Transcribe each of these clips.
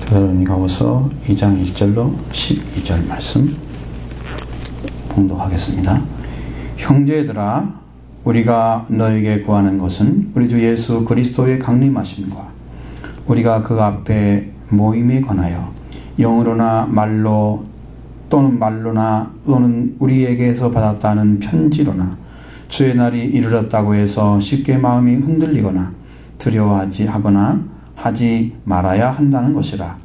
데살로니가후서 2장 1절로 12절 말씀 봉독하겠습니다. 형제들아, 우리가 너에게 구하는 것은 우리 주 예수 그리스도의 강림하심과 우리가 그 앞에 모임에 관하여 영으로나 말로 또는 말로나 또는 우리에게서 받았다는 편지로나 주의 날이 이르렀다고 해서 쉽게 마음이 흔들리거나 두려워하지 하지 말아야 한다는 것이라.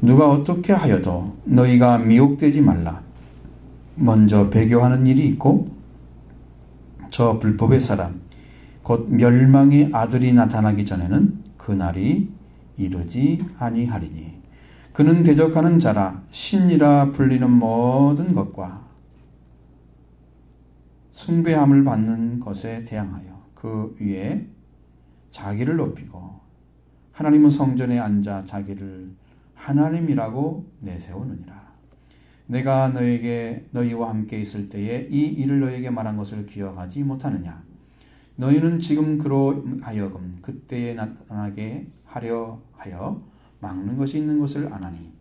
누가 어떻게 하여도 너희가 미혹되지 말라. 먼저 배교하는 일이 있고 저 불법의 사람 곧 멸망의 아들이 나타나기 전에는 그 날이 이르지 아니하리니 그는 대적하는 자라 신이라 불리는 모든 것과 숭배함을 받는 것에 대항하여 그 위에 자기를 높이고 하나님은 성전에 앉아 자기를 하나님이라고 내세우느니라. 내가 너희와 함께 있을 때에 이 일을 너희에게 말한 것을 기억하지 못하느냐. 너희는 지금 그로 하여금 그때에 나타나게 하려 하여 막는 것이 있는 것을 아나니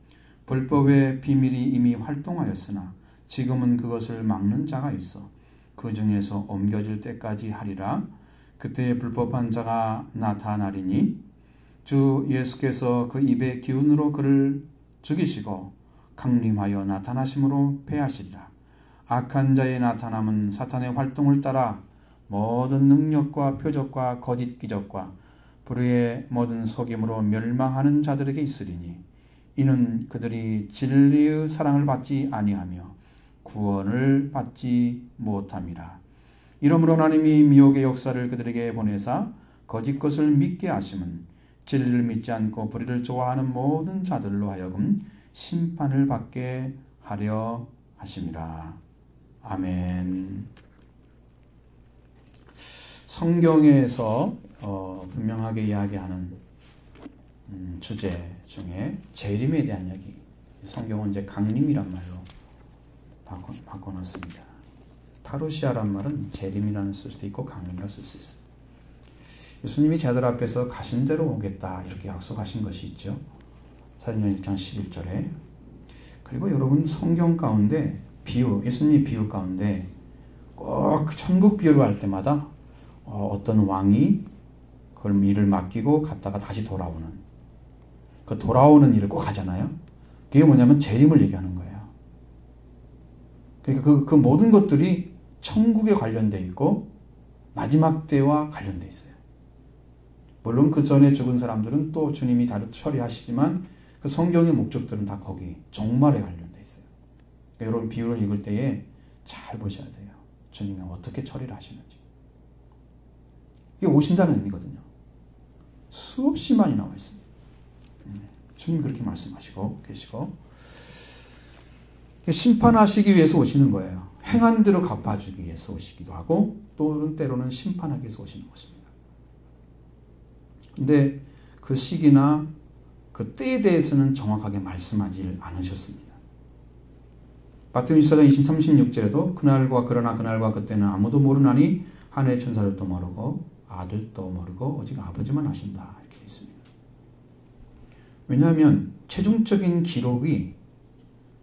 불법의 비밀이 이미 활동하였으나 지금은 그것을 막는 자가 있어 그 중에서 옮겨질 때까지 하리라. 그때에 불법한 자가 나타나리니 주 예수께서 그 입의 기운으로 그를 죽이시고 강림하여 나타나심으로 패하시리라. 악한 자의 나타남은 사탄의 활동을 따라 모든 능력과 표적과 거짓 기적과 불의의 모든 속임으로 멸망하는 자들에게 있으리니 이는 그들이 진리의 사랑을 받지 아니하며 구원을 받지 못함이라. 이러므로 하나님이 미혹의 역사를 그들에게 보내사 거짓 것을 믿게 하심은 진리를 믿지 않고 불의를 좋아하는 모든 자들로 하여금 심판을 받게 하려 하심이라. 아멘. 성경에서 분명하게 이야기하는 주제 중에 재림에 대한 이야기. 성경은 이제 강림이란 말로 바꿔놨습니다. 파루시아란 말은 재림이라는 쓸 수도 있고 강림이라는 쓸 수 있어요. 예수님이 제자들 앞에서 가신 대로 오겠다 이렇게 약속하신 것이 있죠. 사도행전 1장 11절에. 그리고 여러분 성경 가운데 예수님의 비유 가운데 꼭 천국 비유를 할 때마다 어떤 왕이 그걸 일을 맡기고 갔다가 다시 돌아오는 그 돌아오는 일을 꼭 하잖아요. 그게 뭐냐면 재림을 얘기하는 거예요. 그러니까 그 모든 것들이 천국에 관련되어 있고 마지막 때와 관련되어 있어요. 물론 그 전에 죽은 사람들은 또 주님이 다른 처리하시지만 그 성경의 목적들은 다 거기 종말에 관련되어 있어요. 그러니까 여러분 비유를 읽을 때에 잘 보셔야 돼요. 주님이 어떻게 처리를 하시는지. 이게 오신다는 의미거든요. 수없이 많이 나와 있습니다. 주님이 그렇게 말씀하시고 계시고 심판하시기 위해서 오시는 거예요. 행한 대로 갚아주기 위해서 오시기도 하고 또는 때로는 심판하기 위해서 오시는 것입니다. 근데 그 시기나 그 때에 대해서는 정확하게 말씀하지 않으셨습니다. 마태복음 24장 20-36절에도 그러나 그날과 그때는 아무도 모르나니 하늘의 천사들도 모르고 아들도 모르고 오직 아버지만 아신다 이렇게 있습니다. 왜냐하면 최종적인 기록이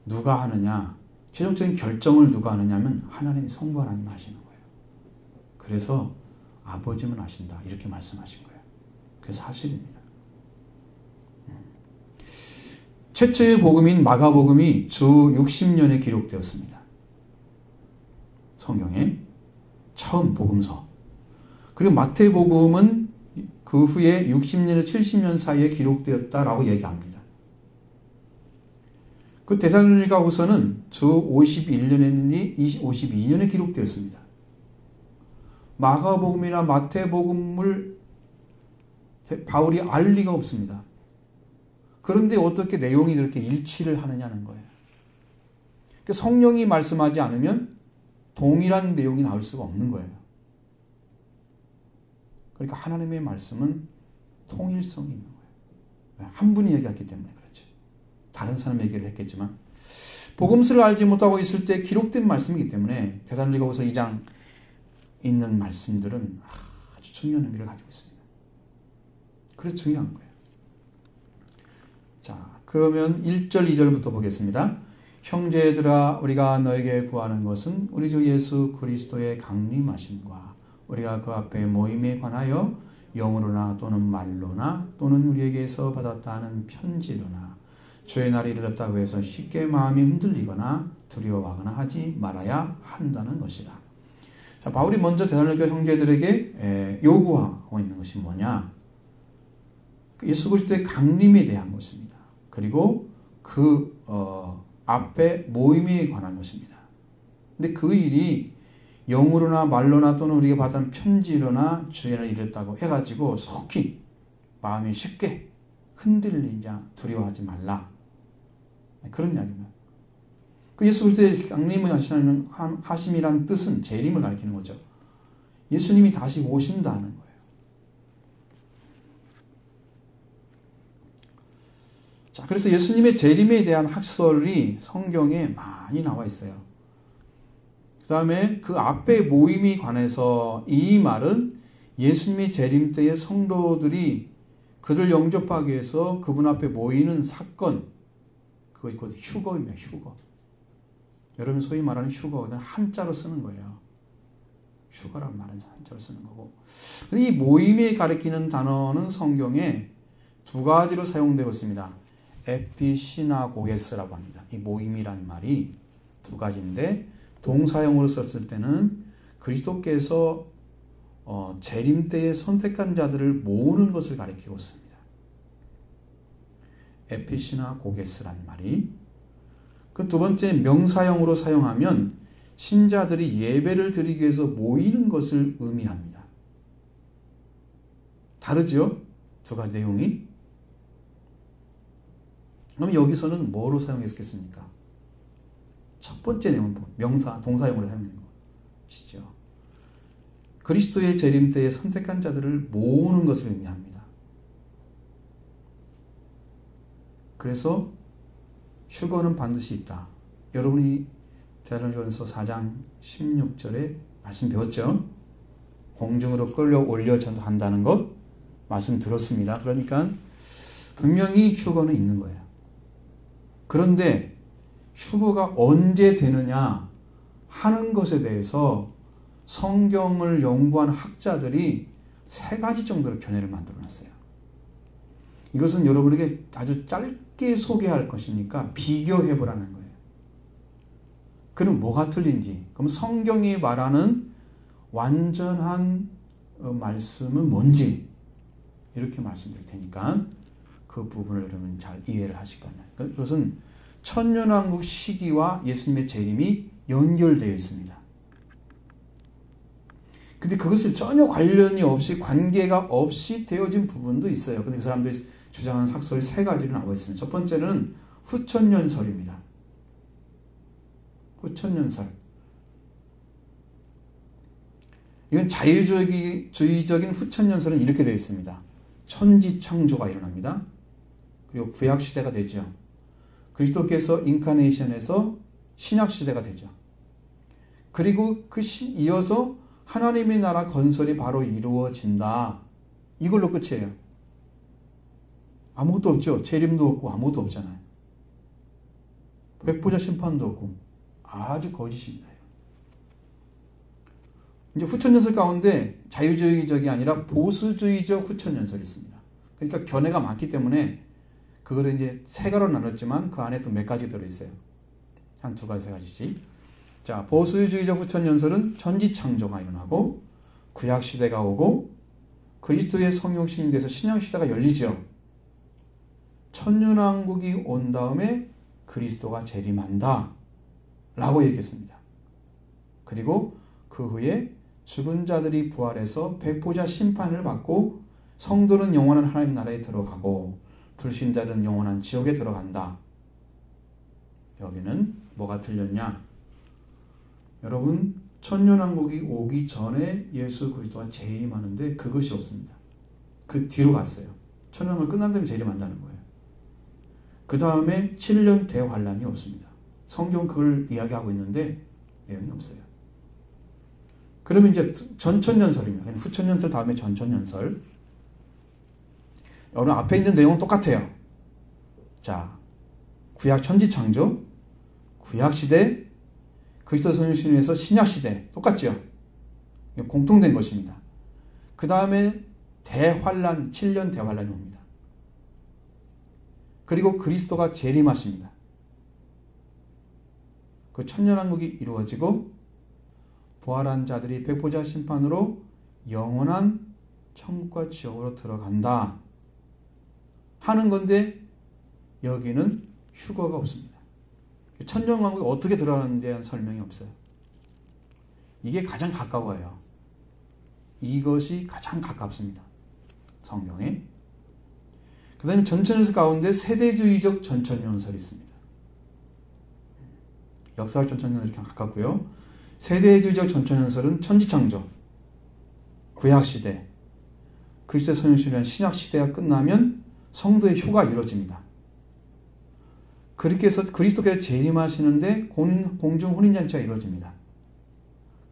누가 하느냐, 최종적인 결정을 누가 하느냐면 하나님이 성부 하나님 하시는 거예요. 그래서 아버지만 아신다 이렇게 말씀하신 거예요. 그게 사실입니다. 최초의 복음인 마가복음이 주 60년에 기록되었습니다. 성경에 처음 복음서. 그리고 마태복음은 그 후에 60년에서 70년 사이에 기록되었다라고 얘기합니다. 그 데살로니가후서는 주 51년에 52년에 기록되었습니다. 마가복음이나 마태복음을 바울이 알 리가 없습니다. 그런데 어떻게 내용이 그렇게 일치를 하느냐는 거예요. 성령이 말씀하지 않으면 동일한 내용이 나올 수가 없는 거예요. 그러니까 하나님의 말씀은 통일성이 있는 거예요. 한 분이 얘기했기 때문에 그렇죠. 다른 사람 얘기를 했겠지만 복음서를 알지 못하고 있을 때 기록된 말씀이기 때문에 데살로니가후서 2장 있는 말씀들은 아주 중요한 의미를 가지고 있습니다. 그래서 중요한 거예요. 자, 그러면 1절, 2절부터 보겠습니다. 형제들아, 우리가 너에게 구하는 것은 우리 주 예수 그리스도의 강림하심과 우리가 그 앞에 모임에 관하여 영으로나 또는 말로나 또는 우리에게서 받았다 하는 편지로나 주의 날이 이르렀다고 해서 쉽게 마음이 흔들리거나 두려워하거나 하지 말아야 한다는 것이다. 자, 바울이 먼저 데살로니가 형제들에게 요구하고 있는 것이 뭐냐? 예수 그리스도의 강림에 대한 것입니다. 그리고 그 앞에 모임에 관한 것입니다. 근데 그 일이 영으로나 말로나 또는 우리가 받은 편지로나 주의 날이 이르렀다고 해가지고 속히 마음이 쉽게 흔들리자 두려워하지 말라. 그런 이야기입니다. 그 예수 그리스도의 강림을 하심이란 뜻은 재림을 가리키는 거죠. 예수님이 다시 오신다는 거예요. 자, 그래서 예수님의 재림에 대한 학설이 성경에 많이 나와 있어요. 그 다음에 그 앞에 모임이 관해서 이 말은 예수님의 재림 때의 성도들이 그를 영접하기 위해서 그분 앞에 모이는 사건, 그것이 곧 휴거입니다. 휴거. 여러분 소위 말하는 휴거는 한자로 쓰는 거예요. 휴거란 말은 한자로 쓰는 거고. 이 모임에 가리키는 단어는 성경에 두 가지로 사용되고 있습니다. 에피시나고게스라고 합니다. 이 모임이라는 말이 두 가지인데 동사형으로 썼을 때는 그리스도께서 재림 때에 선택한 자들을 모으는 것을 가리키고 있습니다. 에피시나고게스라는 말이 그 두 번째 명사형으로 사용하면 신자들이 예배를 드리기 위해서 모이는 것을 의미합니다. 다르죠? 두 가지 내용이. 그럼 여기서는 뭐로 사용했겠습니까? 첫 번째 내용은 명사, 동사형으로 사용하는 것이죠. 그리스도의 재림 때에 선택한 자들을 모으는 것을 의미합니다. 그래서 휴거는 반드시 있다. 여러분이 데살로니가전서 4장 16절에 말씀 배웠죠? 공중으로 끌려 올려 전도한다는 것 말씀 들었습니다. 그러니까 분명히 휴거는 있는 거예요. 그런데 휴거가 언제 되느냐 하는 것에 대해서 성경을 연구한 학자들이 세 가지 정도로 견해를 만들어 놨어요. 이것은 여러분에게 아주 짧게 소개할 것이니까 비교해 보라는 거예요. 그럼 뭐가 틀린지, 그럼 성경이 말하는 완전한 말씀은 뭔지 이렇게 말씀드릴 테니까 그 부분을 여러분 잘 이해를 하실 거예요. 그것은 천년왕국 시기와 예수님의 재림이 연결되어 있습니다. 근데 그것을 전혀 관련이 없이 관계가 없이 되어진 부분도 있어요. 근데 그 사람들이 주장하는 학설이 세 가지로 나와 있습니다. 첫 번째는 후천년설입니다. 후천년설. 이건 자유주의적인 후천년설은 이렇게 되어 있습니다. 천지창조가 일어납니다. 그리고 구약시대가 되죠. 그리스도께서 인카네이션에서 신약시대가 되죠. 그리고 이어서 하나님의 나라 건설이 바로 이루어진다. 이걸로 끝이에요. 아무것도 없죠. 재림도 없고 아무것도 없잖아요. 백보자 심판도 없고 아주 거짓입니다. 이제 후천연설 가운데 자유주의적이 아니라 보수주의적 후천연설이 있습니다. 그러니까 견해가 많기 때문에 그거를 이제 세 가지로 나눴지만 그 안에 또 몇 가지 들어있어요. 한 두 가지, 세 가지씩. 자, 보수주의적 후천연설은 천지창조가 일어나고 구약시대가 오고 그리스도의 성육신이 돼서 신약시대가 열리죠. 천년왕국이 온 다음에 그리스도가 재림한다 라고 얘기했습니다. 그리고 그 후에 죽은 자들이 부활해서 백보자 심판을 받고 성도는 영원한 하나님 나라에 들어가고 불신자들은 영원한 지옥에 들어간다. 여기는 뭐가 틀렸냐? 여러분, 천년왕국이 오기 전에 예수 그리스도가 재림하는데 그것이 없습니다. 그 뒤로 갔어요. 천년왕국 끝난 다음에 재림한다는 거예요. 그 다음에 7년 대환란이 없습니다. 성경 그걸 이야기하고 있는데 내용이 없어요. 그러면 이제 전천년설입니다. 후천년설 다음에 전천년설. 여러분 앞에 있는 내용은 똑같아요. 자, 구약 천지창조, 구약시대, 그리스도 성육신에서 신약시대 똑같죠? 공통된 것입니다. 그 다음에 대환란, 7년 대환란이 옵니다. 그리고 그리스도가 재림하십니다. 그 천년왕국이 이루어지고 부활한 자들이 백보자 심판으로 영원한 천국과 지옥으로 들어간다 하는 건데 여기는 휴거가 없습니다. 천년왕국이 어떻게 들어가는지에 대한 설명이 없어요. 이게 가장 가까워요. 이것이 가장 가깝습니다. 성경에. 그 다음에 전천연설 가운데 세대주의적 전천연설이 있습니다. 역사적 전천연설이 가깝고요. 세대주의적 전천연설은 천지창조, 구약시대, 그리스도의 성육신이라는 신약시대가 끝나면 성도의 휴가 이루어집니다. 그렇게 해서 그리스도께서 재림하시는데 공중 혼인잔치가 이루어집니다.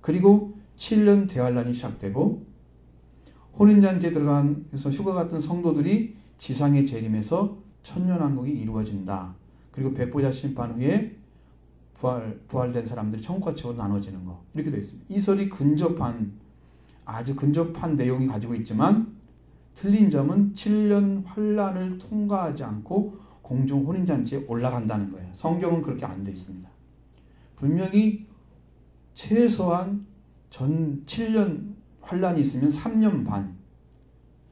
그리고 7년 대환란이 시작되고 혼인잔치에 들어가서 휴가 같은 성도들이 지상에 재림해서 천년왕국이 이루어진다. 그리고 백보자 심판 후에 부활된 사람들이 천국과 지옥으로 나눠지는 거. 이렇게 되어 있습니다. 이 설이 아주 근접한 내용이 가지고 있지만 틀린 점은 7년 환란을 통과하지 않고 공중 혼인잔치에 올라간다는 거예요. 성경은 그렇게 안 되어 있습니다. 분명히 최소한 7년 환란이 있으면 3년 반.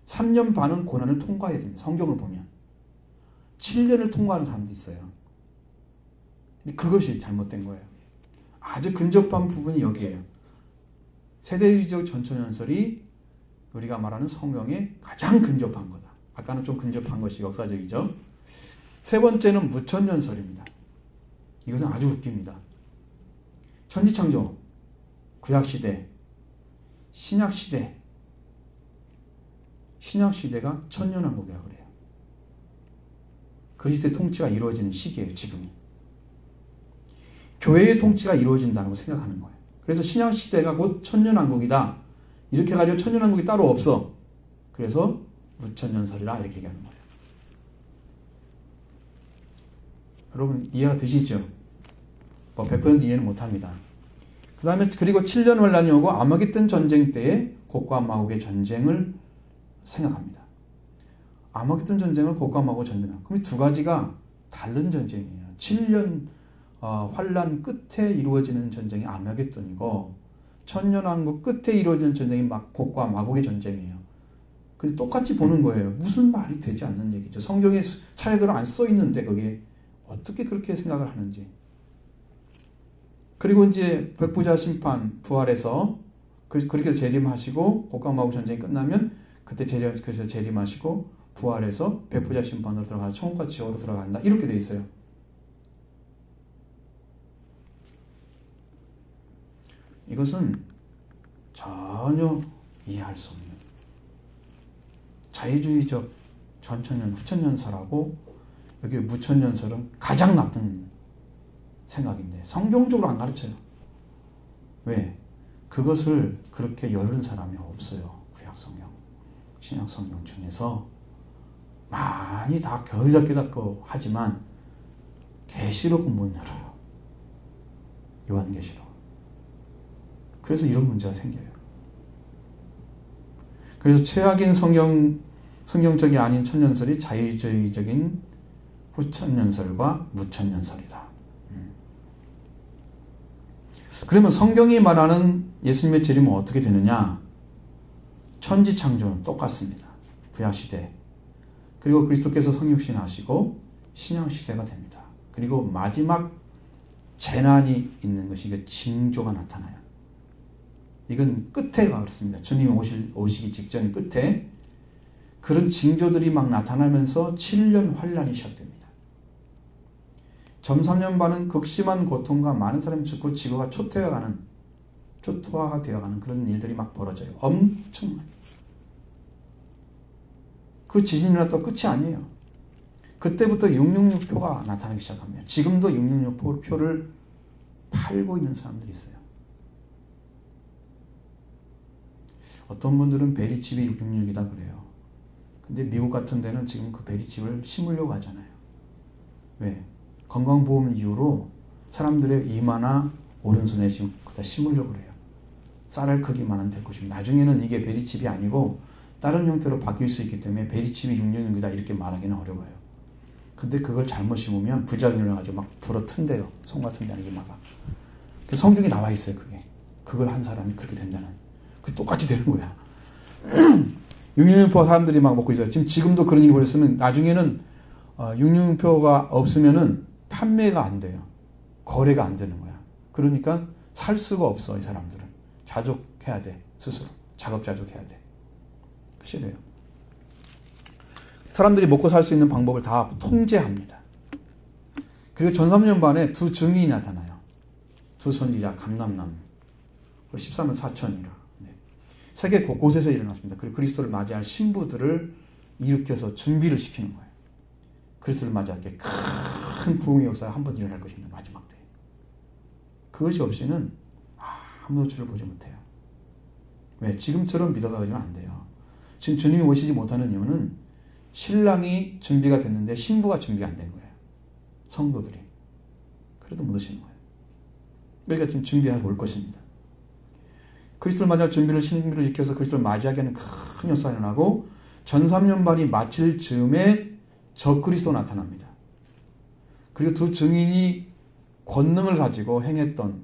3년 반은 고난을 통과해야 됩니다. 성경을 보면. 7년을 통과하는 사람도 있어요. 근데 그것이 잘못된 거예요. 아주 근접한 부분이 여기에요. 세대주의적 전천연설이 우리가 말하는 성경에 가장 근접한 거다. 아까는 좀 근접한 것이 역사적이죠. 세 번째는 무천연설입니다. 이것은 아주 웃깁니다. 천지창조, 구약시대, 신약시대, 신약시대가 천년왕국이라고 그래요. 그리스도의 통치가 이루어지는 시기예요. 지금이. 교회의 통치가 이루어진다고 생각하는 거예요. 그래서 신약시대가 곧 천년왕국이다. 이렇게 해가지고 천년왕국이 따로 없어. 그래서 무천년설이라 이렇게 얘기하는 거예요. 여러분 이해가 되시죠? 100% 이해는 못합니다. 그 다음에 그리고 7년 환란이 오고 아마겟돈 전쟁 때에 곡과 마곡의 전쟁을 생각합니다. 아마겟돈 전쟁을 곡과 마곡의 전쟁. 그럼 두 가지가 다른 전쟁이에요. 7년 환란 끝에 이루어지는 전쟁이 아마겟돈이고 천년왕국 끝에 이루어지는 전쟁이 곡과 마곡의 전쟁이에요. 근데 똑같이 보는 거예요. 무슨 말이 되지 않는 얘기죠. 성경에 차례대로 안 써 있는데 그게 어떻게 그렇게 생각을 하는지. 그리고 이제 백보자 심판 부활해서 그렇게 재림하시고 곡과 마곡 전쟁이 끝나면 그때 그래서 재림하시고 부활해서 백보자 심판으로 들어가서 천국과 지옥으로 들어간다. 이렇게 돼 있어요. 이것은 전혀 이해할 수 없는 자유주의적 전천년, 후천년설하고 여기 무천년설은 가장 나쁜 생각인데 성경적으로 안 가르쳐요. 왜? 그것을 그렇게 열은 사람이 없어요. 구약성경, 신약성경 중에서 많이 다 깨닫고 하지만 계시록은 못 열어요. 요한계시록. 그래서 이런 문제가 생겨요. 그래서 최악인 성경적이 아닌 천년설이 자유주의적인 후천년설과 무천년설이다. 그러면 성경이 말하는 예수님의 재림은 어떻게 되느냐? 천지창조는 똑같습니다. 구약시대. 그리고 그리스도께서 성육신 하시고 신약시대가 됩니다. 그리고 마지막 재난이 있는 것이 이거 징조가 나타나요. 이건 끝에가 그렇습니다. 주님이 오시기 직전 끝에 그런 징조들이 막 나타나면서 7년 환란이 시작됩니다. 점삼년 반은 극심한 고통과 많은 사람이 죽고 지구가 초토화가 되어가는 그런 일들이 막 벌어져요. 엄청나게. 그 지진이 일어났다고 끝이 아니에요. 그때부터 666표가 나타나기 시작합니다. 지금도 666표를 팔고 있는 사람들이 있어요. 어떤 분들은 베리칩이 666이다 그래요. 근데 미국 같은 데는 지금 그 베리칩을 심으려고 하잖아요. 왜? 건강보험 이후로 사람들의 이마나 오른손에 지금 그다 심으려고 그래요. 쌀알 크기만은 될 것입니다. 나중에는 이게 베리칩이 아니고 다른 형태로 바뀔 수 있기 때문에 베리칩이 666이다 이렇게 말하기는 어려워요. 근데 그걸 잘못 심으면 부작용이 일어나가지고 막 불어 튼대요. 손 같은 데는 이마가. 성경에 나와 있어요. 그걸 한 사람이 그렇게 된다는. 그게 똑같이 되는 거야. 666표 사람들이 막 먹고 있어요. 지금도 그런 일이 벌였으면 나중에는 666표가 없으면은 판매가 안 돼요. 거래가 안 되는 거야. 그러니까 살 수가 없어. 이 사람들은. 자족해야 돼. 스스로. 작업자족해야 돼. 그것이 돼요. 사람들이 먹고 살 수 있는 방법을 다 통제합니다. 그리고 전삼년반에 두 증인이 나타나요. 두 선지자 감람남 13만 4천이라. 세계 곳곳에서 일어났습니다. 그리고 그리스도를 맞이할 신부들을 일으켜서 준비를 시키는 거예요. 그리스도를 맞이할 게 큰 부흥의 역사가 한 번 일어날 것입니다. 마지막 때. 그것이 없이는 아무도 주를 보지 못해요. 왜? 지금처럼 믿어가지고 안 돼요. 지금 주님이 오시지 못하는 이유는 신랑이 준비가 됐는데 신부가 준비가 안 된 거예요. 성도들이. 그래도 못 오시는 거예요. 그러니까 지금 준비하고 올 것입니다. 그리스도를 맞이할 준비를 신부를 일으켜서 그리스도를 맞이하게 하는 큰 역사가 일어나고 전삼년반이 마칠 즈음에 적그리스도가 나타납니다. 그리고 두 증인이 권능을 가지고 행했던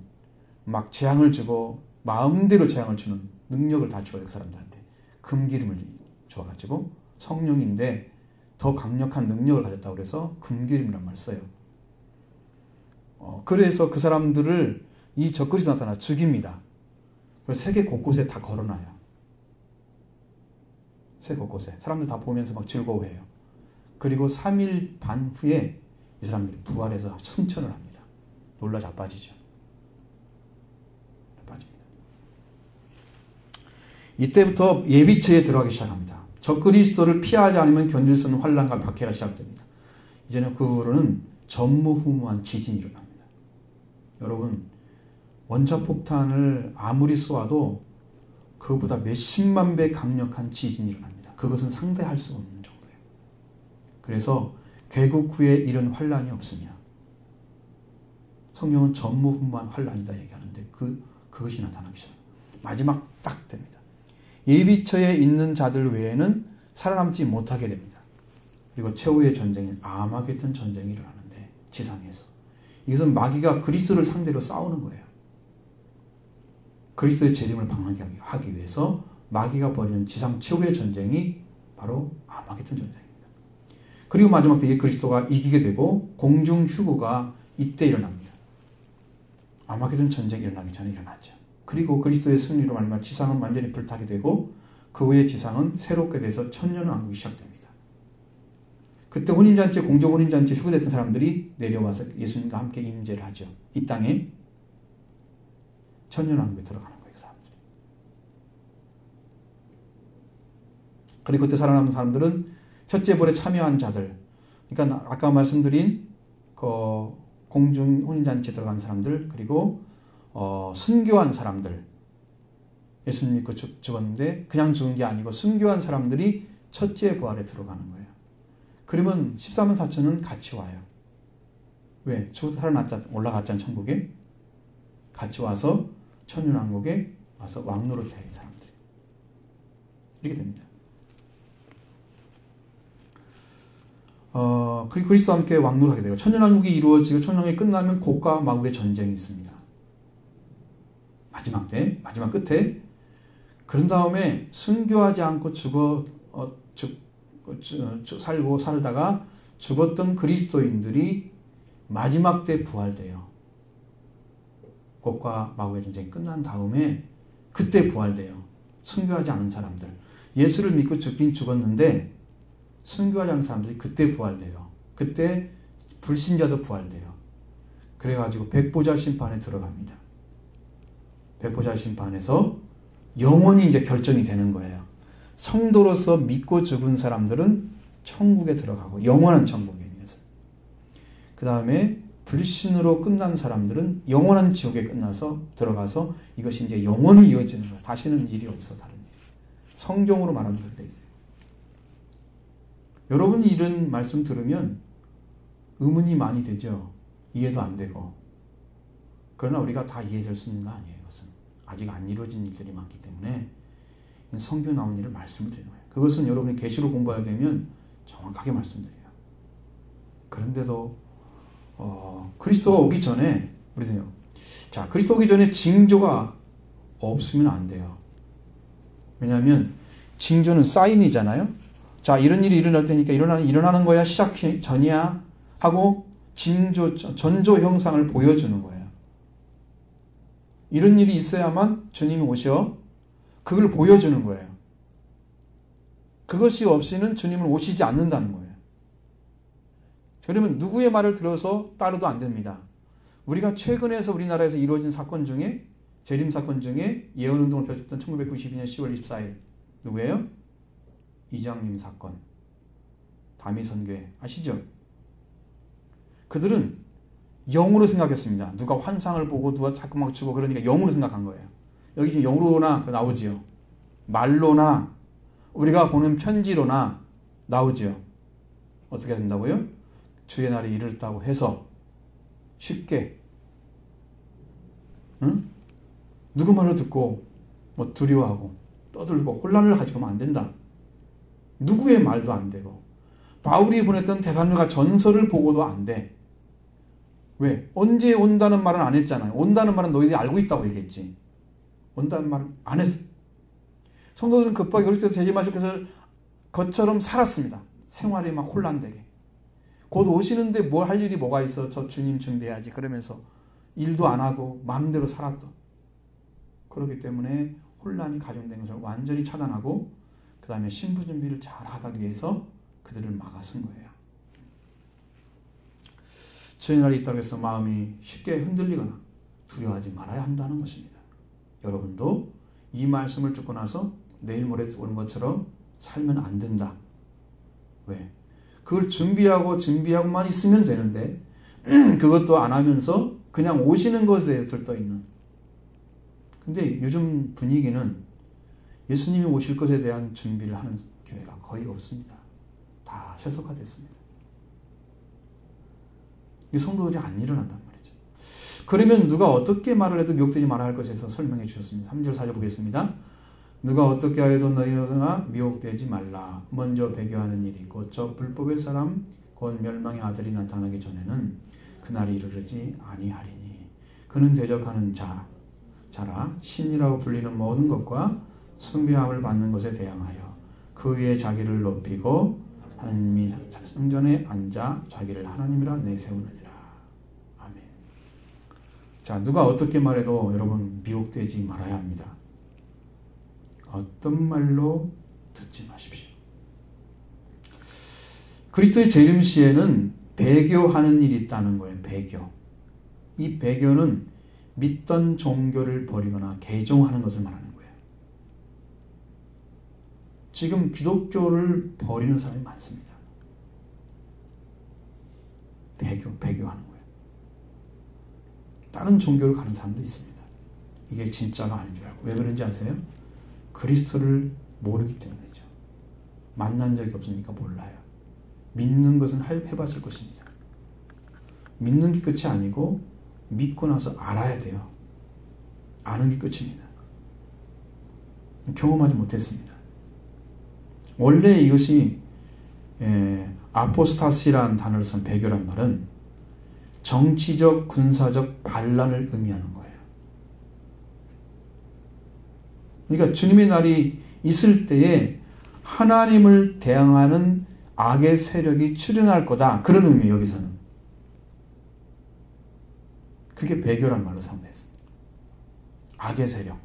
막 재앙을 주고 마음대로 재앙을 주는 능력을 다 줘요. 그 사람들한테. 금기름을 줘가지고 성령인데 더 강력한 능력을 가졌다고 그래서 금기름이란 말을 써요. 그래서 그 사람들을 이 적그리스도 나타나 죽입니다. 그래서 세계 곳곳에 다 걸어놔요. 세계 곳곳에. 사람들 다 보면서 막 즐거워해요. 그리고 3일 반 후에 이 사람들이 부활해서 승천을 합니다. 놀라 자빠지죠. 자빠집니다. 이때부터 예비처에 들어가기 시작합니다. 적그리스도를 피하지 않으면 견딜 수 없는 환난과 박해가 시작됩니다. 이제는 그 후로는 전무후무한 지진이 일어납니다. 여러분 원자폭탄을 아무리 쏘아도 그보다 몇십만 배 강력한 지진이 일어납니다. 그것은 상대할 수 없는 정도예요. 그래서 개국 후에 이런 환란이 없으며 성경은 전무후무한 환란이다 얘기하는데 그것이 나타나기 시작합니다. 마지막 딱 됩니다. 예비처에 있는 자들 외에는 살아남지 못하게 됩니다. 그리고 최후의 전쟁인 아마겟돈 전쟁이 일어나는데 지상에서 이것은 마귀가 그리스도를 상대로 싸우는 거예요. 그리스도의 재림을 방하게 하기 위해서 마귀가 벌이는 지상 최후의 전쟁이 바로 아마겟돈 전쟁입니다. 그리고 마지막 때에 그리스도가 이기게 되고 공중 휴거가 이때 일어납니다. 아마겟돈 전쟁이 일어나기 전에 일어나죠. 그리고 그리스도의 승리로 말미암아 지상은 완전히 불타게 되고 그 후에 지상은 새롭게 돼서 천년왕국이 시작됩니다. 그때 혼인잔치, 공중 혼인잔치 휴거됐던 사람들이 내려와서 예수님과 함께 임재를 하죠. 이 땅에 천년왕국에 들어가는 거예요. 그 사람들이. 그리고 그때 살아남은 사람들은 첫째 볼에 참여한 자들, 그러니까 아까 말씀드린 그 공중 혼인잔치에 들어간 사람들, 그리고 순교한 사람들, 예수님 믿고 죽었는데 그냥 죽은 게 아니고 순교한 사람들이 첫째 부활에 들어가는 거예요. 그러면 14만 4천은 같이 와요. 왜? 살아났자 올라갔잖아요. 천국에. 같이 와서 천년왕국에 와서 왕노릇 해요. 이 사람들이. 이렇게 됩니다. 그리고 그리스도와 함께 왕노릇하게 되고 천년왕국이 이루어지고 천년왕국이 끝나면 곡과 마국의 전쟁이 있습니다. 마지막 때, 마지막 끝에. 그런 다음에 순교하지 않고 살고 살다가 죽었던 그리스도인들이 마지막 때 부활돼요. 곡과 마국의 전쟁이 끝난 다음에 그때 부활돼요. 순교하지 않은 사람들. 예수를 믿고 죽긴 죽었는데 순교하지 않은 사람들이 그때 부활돼요. 그때 불신자도 부활돼요. 그래가지고 백보자 심판에 들어갑니다. 백보자 심판에서 영원히 이제 결정이 되는 거예요. 성도로서 믿고 죽은 사람들은 천국에 들어가고 영원한 천국에 의해서. 그 다음에 불신으로 끝난 사람들은 영원한 지옥에 끝나서 들어가서 이것이 이제 영원히 이어지는 거예요. 다시는 일이 없어. 다른 일. 성경으로 말하면 그렇게 돼 있어요. 여러분이 이런 말씀 들으면 의문이 많이 되죠. 이해도 안 되고. 그러나 우리가 다 이해될 수 있는 거 아니에요. 이것은 아직 안 이루어진 일들이 많기 때문에 성경에 나온 일을 말씀을 드리는 거예요. 그것은 여러분이 계시록 공부하게 되면 정확하게 말씀드려요. 그런데도 그리스도가 오기 전에 우리는요. 자, 그리스도 오기 전에 징조가 없으면 안 돼요. 왜냐하면 징조는 사인이잖아요. 자, 이런 일이 일어날 테니까 일어나는 거야, 시작 전이야 하고 징조, 전조 형상을 보여주는 거예요. 이런 일이 있어야만 주님이 오셔 그걸 보여주는 거예요. 그것이 없이는 주님은 오시지 않는다는 거예요. 그러면 누구의 말을 들어서 따르도 안 됩니다. 우리가 최근에서 우리나라에서 이루어진 사건 중에 재림 사건 중에 예언운동을 펼쳤던 1992년 10월 24일 누구예요? 이장님 사건. 다미선교회 아시죠? 그들은 영으로 생각했습니다. 누가 환상을 보고 누가 자꾸 막 주고 그러니까 영으로 생각한 거예요. 여기 지금 영으로나 나오지요. 말로나 우리가 보는 편지로나 나오지요. 어떻게 된다고요? 주의 날이 이르렀다고 해서 쉽게 누구 말을 듣고 뭐 두려워하고 떠들고 혼란을 가지고 하면 안 된다. 누구의 말도 안 되고 바울이 보냈던 데살로니가 전서를 보고도 안 돼. 왜? 언제 온다는 말은 안 했잖아요. 온다는 말은 너희들이 알고 있다고 얘기했지. 온다는 말은 안 했어. 성도들은 급하게 그리스도에서 재림하실 것처럼 살았습니다. 생활이 막 혼란되게. 곧 오시는데 뭘 할 일이 뭐가 있어. 저 주님 준비해야지. 그러면서 일도 안 하고 마음대로 살았던. 그렇기 때문에 혼란이 가중된 것을 완전히 차단하고 그 다음에 신부 준비를 잘 하기 위해서 그들을 막아선 거예요. 주의 날이 있다고 해서 마음이 쉽게 흔들리거나 두려워하지 말아야 한다는 것입니다. 여러분도 이 말씀을 듣고 나서 내일 모레 오는 것처럼 살면 안 된다. 왜? 그걸 준비하고만 있으면 되는데 그것도 안 하면서 그냥 오시는 것에 들떠있는. 근데 요즘 분위기는 예수님이 오실 것에 대한 준비를 하는 교회가 거의 없습니다. 다 세속화됐습니다. 이 성도들이 안 일어난단 말이죠. 그러면 누가 어떻게 말을 해도 미혹되지 말아야 할 것에서 설명해 주셨습니다. 3절 4절 보겠습니다. 누가 어떻게 하여도 너희가 미혹되지 말라. 먼저 배교하는 일이 곧 저 불법의 사람 곧 멸망의 아들이 나타나기 전에는 그날이 이르르지 아니하리니 그는 대적하는 자라 신이라고 불리는 모든 것과 숭배함을 받는 것에 대항하여 그 위에 자기를 높이고 하나님이 성전에 앉아 자기를 하나님이라 내세우느니라. 아멘. 자, 누가 어떻게 말해도 여러분 미혹되지 말아야 합니다. 어떤 말로 듣지 마십시오. 그리스도의 재림 시에는 배교하는 일이 있다는 거예요. 배교. 이 배교는 믿던 종교를 버리거나 개종하는 것을 말하는 거예요. 지금 기독교를 버리는 사람이 많습니다. 배교하는 거예요. 다른 종교를 가는 사람도 있습니다. 이게 진짜가 아닌 줄 알고. 왜 그런지 아세요? 그리스도를 모르기 때문이죠. 만난 적이 없으니까 몰라요. 믿는 것은 해봤을 것입니다. 믿는 게 끝이 아니고 믿고 나서 알아야 돼요. 아는 게 끝입니다. 경험하지 못했습니다. 원래 이것이 아포스타시라는 단어를 쓴 배교란 말은 정치적, 군사적 반란을 의미하는 거예요. 그러니까 주님의 날이 있을 때에 하나님을 대항하는 악의 세력이 출현할 거다. 그런 의미예요. 여기서는. 그게 배교란 말로 사용됐습니다. 악의 세력.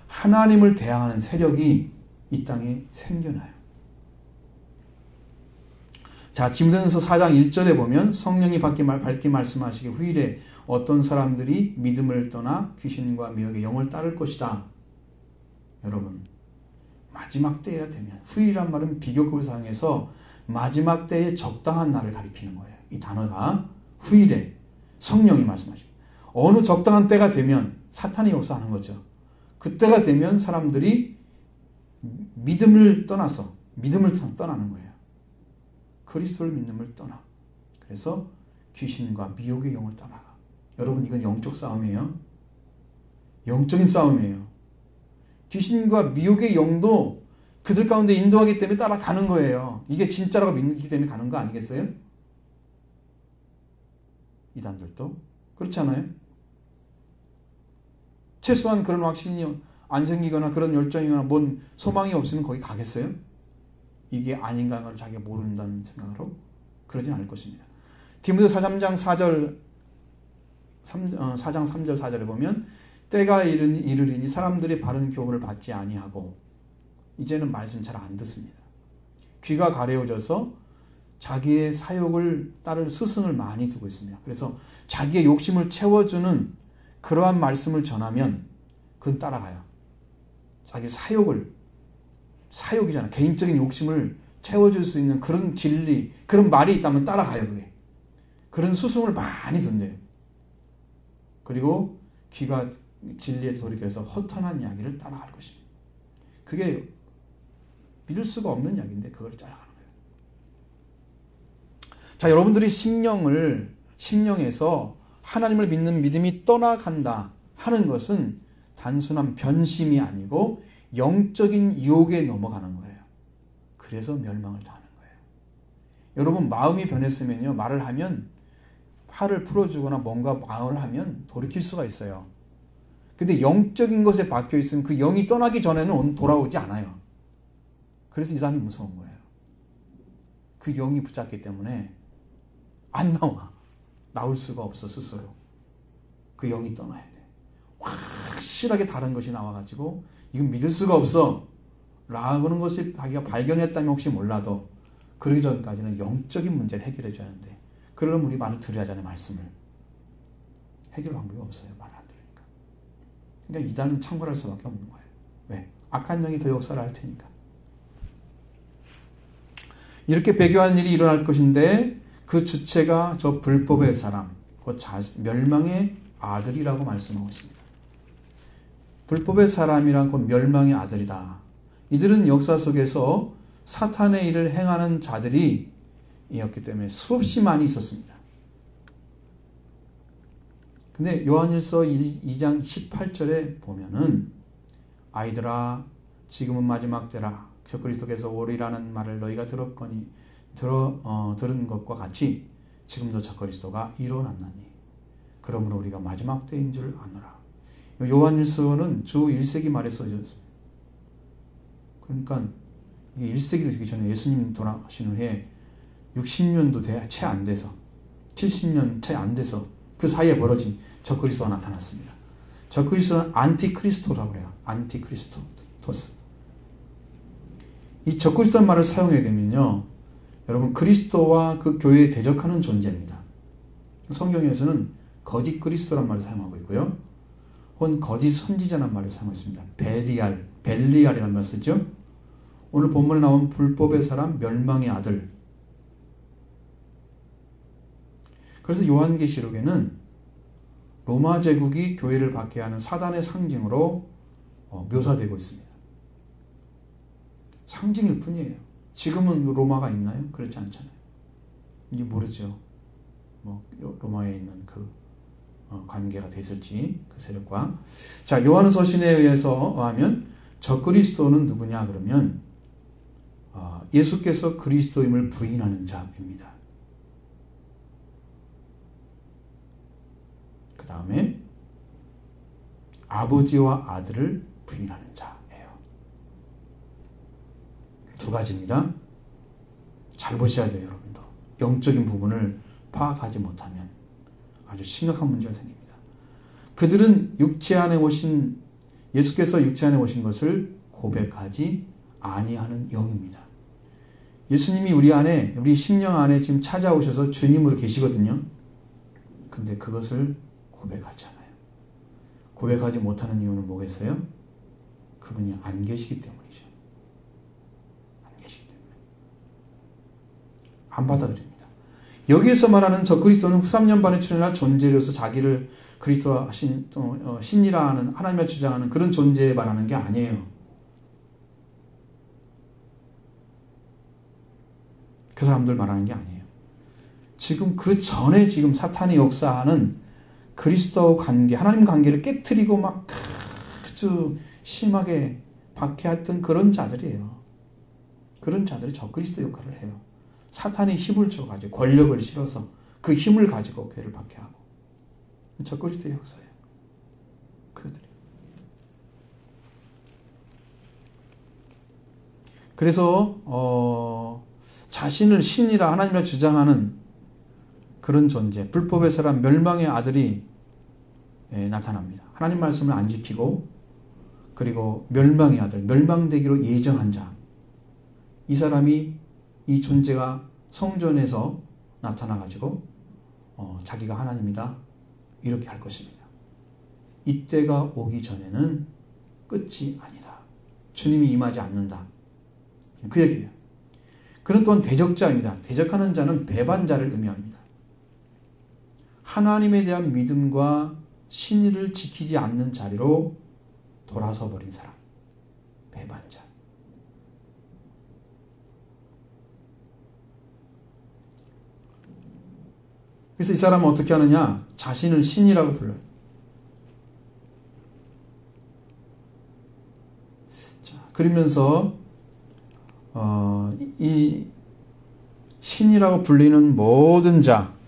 하나님을 대항하는 세력이 이 땅에 생겨나요. 자, 디모데전서 4장 1절에 보면 성령이 밝게 말씀하시기 후일에 어떤 사람들이 믿음을 떠나 귀신과 미혹의 영을 따를 것이다. 여러분, 마지막 때가 되면, 후일이란 말은 비교급을 사용해서 마지막 때의 적당한 날을 가리키는 거예요. 이 단어가 후일에 성령이 말씀하십니다. 어느 적당한 때가 되면 사탄이 역사하는 거죠. 그때가 되면 사람들이 믿음을 떠나는 거예요. 그리스도를 믿음을 떠나. 그래서 귀신과 미혹의 영을 따라가. 여러분, 이건 영적 싸움이에요. 영적인 싸움이에요. 귀신과 미혹의 영도 그들 가운데 인도하기 때문에 따라가는 거예요. 이게 진짜라고 믿기 때문에 가는 거 아니겠어요? 이단들도 그렇잖아요. 최소한 그런 확신이 안 생기거나 그런 열정이거나 뭔 소망이 없으면 거기 가겠어요? 이게 아닌가는 걸 자기가 모른다는 생각으로 그러진 않을 것입니다. 디모데 3장 3절 4절에 보면 때가 이르리니 사람들이 바른 교훈을 받지 아니하고 이제는 말씀 잘 안 듣습니다. 귀가 가려워져서 자기의 사욕을 따를 스승을 많이 두고 있습니다. 그래서 자기의 욕심을 채워주는 그러한 말씀을 전하면 그건 따라가요. 자기 사욕이잖아. 개인적인 욕심을 채워줄 수 있는 그런 진리, 그런 말이 있다면 따라가요. 그게. 그런 스승을 많이 둔대요. 그리고 귀가 진리에서 돌이켜서 허탄한 이야기를 따라갈 것입니다. 그게 믿을 수가 없는 이야기인데 그걸 따라가는 거예요. 자, 여러분들이 심령에서 하나님을 믿는 믿음이 떠나간다 하는 것은 단순한 변심이 아니고 영적인 유혹에 넘어가는 거예요. 그래서 멸망을 당하는 거예요. 여러분, 마음이 변했으면요, 말을 하면 화를 풀어주거나 뭔가 말을 하면 돌이킬 수가 있어요. 근데 영적인 것에 박혀 있으면 그 영이 떠나기 전에는 돌아오지 않아요. 그래서 이 사람이 무서운 거예요. 그 영이 붙잡기 때문에 안 나올 수가 없어. 스스로 그 영이 떠나야 돼. 확실하게 다른 것이 나와가지고 이건 믿을 수가 없어 라고는 것이 자기가 발견했다면 혹시 몰라도 그러기 전까지는 영적인 문제를 해결해 줘야 하는데, 그러려면 우리 말을 들어야 하잖아요. 말씀을 해결 방법이 없어요. 말 안 들으니까. 그러니까 이단은 창궐할 수밖에 없는 거예요. 왜? 악한 영이 더 역사를 할 테니까. 이렇게 배교한 일이 일어날 것인데 그 주체가 저 불법의 사람, 그 멸망의 아들이라고 말씀하고 있습니다. 불법의 사람이란 곧 멸망의 아들이다. 이들은 역사 속에서 사탄의 일을 행하는 자들이 이었기 때문에 수없이 많이 있었습니다. 근데 요한일서 2장 18절에 보면은 아이들아 지금은 마지막 때라 적그리스도께서 오리라는 말을 너희가 들었거니 들은 것과 같이 지금도 적그리스도가 일어났나니 그러므로 우리가 마지막 때인 줄 아노라. 요한일서는 주 1세기 말에 써졌습니다. 그러니까 이게 1세기도 되기 전에 예수님 돌아가신 후에 60년도 채 안 돼서 70년 채 안 돼서 그 사이에 벌어진 적그리스도가 나타났습니다. 적그리스도는 안티크리스토라고 그래요. 안티크리스토스. 이 적그리스도라는 말을 사용하게 되면요, 여러분, 그리스도와 그 교회에 대적하는 존재입니다. 성경에서는 거짓 그리스도란 말을 사용하고 있고요, 혹은 거짓 선지자란 말을 사용하고 있습니다. 벨리알이라는 말을 쓰죠. 오늘 본문에 나온 불법의 사람, 멸망의 아들. 그래서 요한계시록에는 로마 제국이 교회를 받게 하는 사단의 상징으로 묘사되고 있습니다. 상징일 뿐이에요. 지금은 로마가 있나요? 그렇지 않잖아요. 이제 모르죠. 로마에 있는 그 관계가 됐을지 그 세력과. 자, 요한의 서신에 의해서 하면 적그리스도는 누구냐 그러면 예수께서 그리스도임을 부인하는 자입니다. 그 다음에 아버지와 아들을 부인하는 자예요. 두 가지입니다. 잘 보셔야 돼요, 여러분도. 영적인 부분을 파악하지 못하면 아주 심각한 문제가 생깁니다. 그들은 예수께서 육체 안에 오신 것을 고백하지 아니하는 영입니다. 예수님이 우리 심령 안에 지금 찾아오셔서 주님으로 계시거든요. 근데 그것을 고백하지 않아요. 고백하지 못하는 이유는 뭐겠어요? 그분이 안 계시기 때문이죠. 안 계시기 때문에. 안 받아들입니다. 여기에서 말하는 적그리스도는 후 3년 반에 출현할 존재로서 자기를 그리스도와 신이라 하는 하나님을 주장하는 그런 존재에 말하는 게 아니에요. 그 사람들 말하는 게 아니에요. 지금 그 전에 지금 사탄이 역사하는 그리스도 관계, 하나님 관계를 깨트리고 막 아주 심하게 박해했던 그런 자들이에요. 그런 자들이 적그리스도 역할을 해요. 사탄이 힘을 줘가지고 권력을 실어서 그 힘을 가지고 교회를 박해하고 적그리스도의 역사예요. 그들이. 그래서 자신을 신이라 하나님이라 주장하는 그런 존재, 불법의 사람, 멸망의 아들이 나타납니다. 하나님 말씀을 안 지키고 그리고 멸망의 아들, 멸망되기로 예정한 자, 이 사람이 이 존재가 성전에서 나타나가지고 자기가 하나님이다 이렇게 할 것입니다. 이때가 오기 전에는 끝이 아니다. 주님이 임하지 않는다. 그 얘기예요. 그는 또한 대적자입니다. 대적하는 자는 배반자를 의미합니다. 하나님에 대한 믿음과 신의를 지키지 않는 자리로 돌아서 버린 사람. 배반자. 그래서 이 사람은 어떻게 하느냐? 자신을 신이라고 불러요. 자, 그러면서 이 신이라고 불리는 모든 자,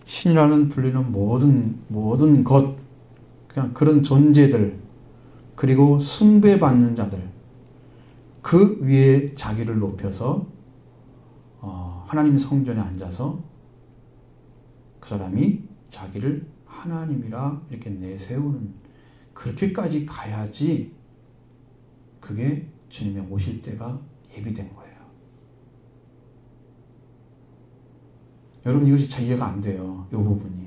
신이라는 불리는 모든 것, 그냥 그런 존재들, 그리고 숭배받는 자들, 그 위에 자기를 높여서 하나님 성전에 앉아서 그 사람이 자기를 하나님이라 이렇게 내세우는, 그렇게까지 가야지 그게 주님의 오실 때가 예비된 거예요. 여러분, 이것이 잘 이해가 안 돼요. 이 부분이.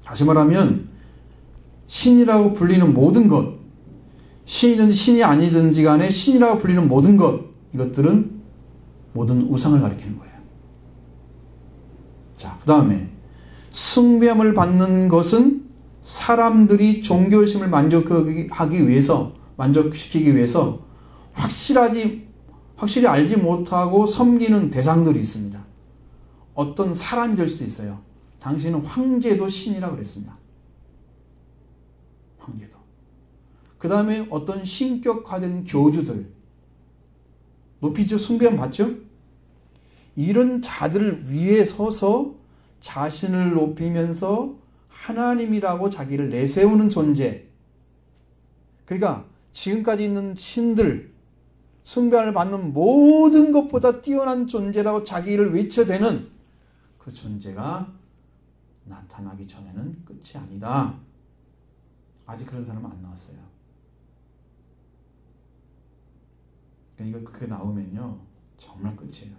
다시 말하면 신이라고 불리는 모든 것, 신이든지 신이 아니든지 간에 신이라고 불리는 모든 것, 이것들은 모든 우상을 가리키는 거예요. 자, 그 다음에 숭배함을 받는 것은 사람들이 종교심을 만족시키기 위해서 확실히 알지 못하고 섬기는 대상들이 있습니다. 어떤 사람이 될 수 있어요. 당시에는 황제도 신이라고 그랬습니다. 황제도. 그 다음에 어떤 신격화된 교주들, 높이죠? 숭배함 받죠? 이런 자들 위에 서서 자신을 높이면서 하나님이라고 자기를 내세우는 존재. 그러니까 지금까지 있는 신들, 숭배를 받는 모든 것보다 뛰어난 존재라고 자기를 외쳐대는 그 존재가 나타나기 전에는 끝이 아니다. 아직 그런 사람은 안 나왔어요. 그러니까 그게 나오면요, 정말 끝이에요.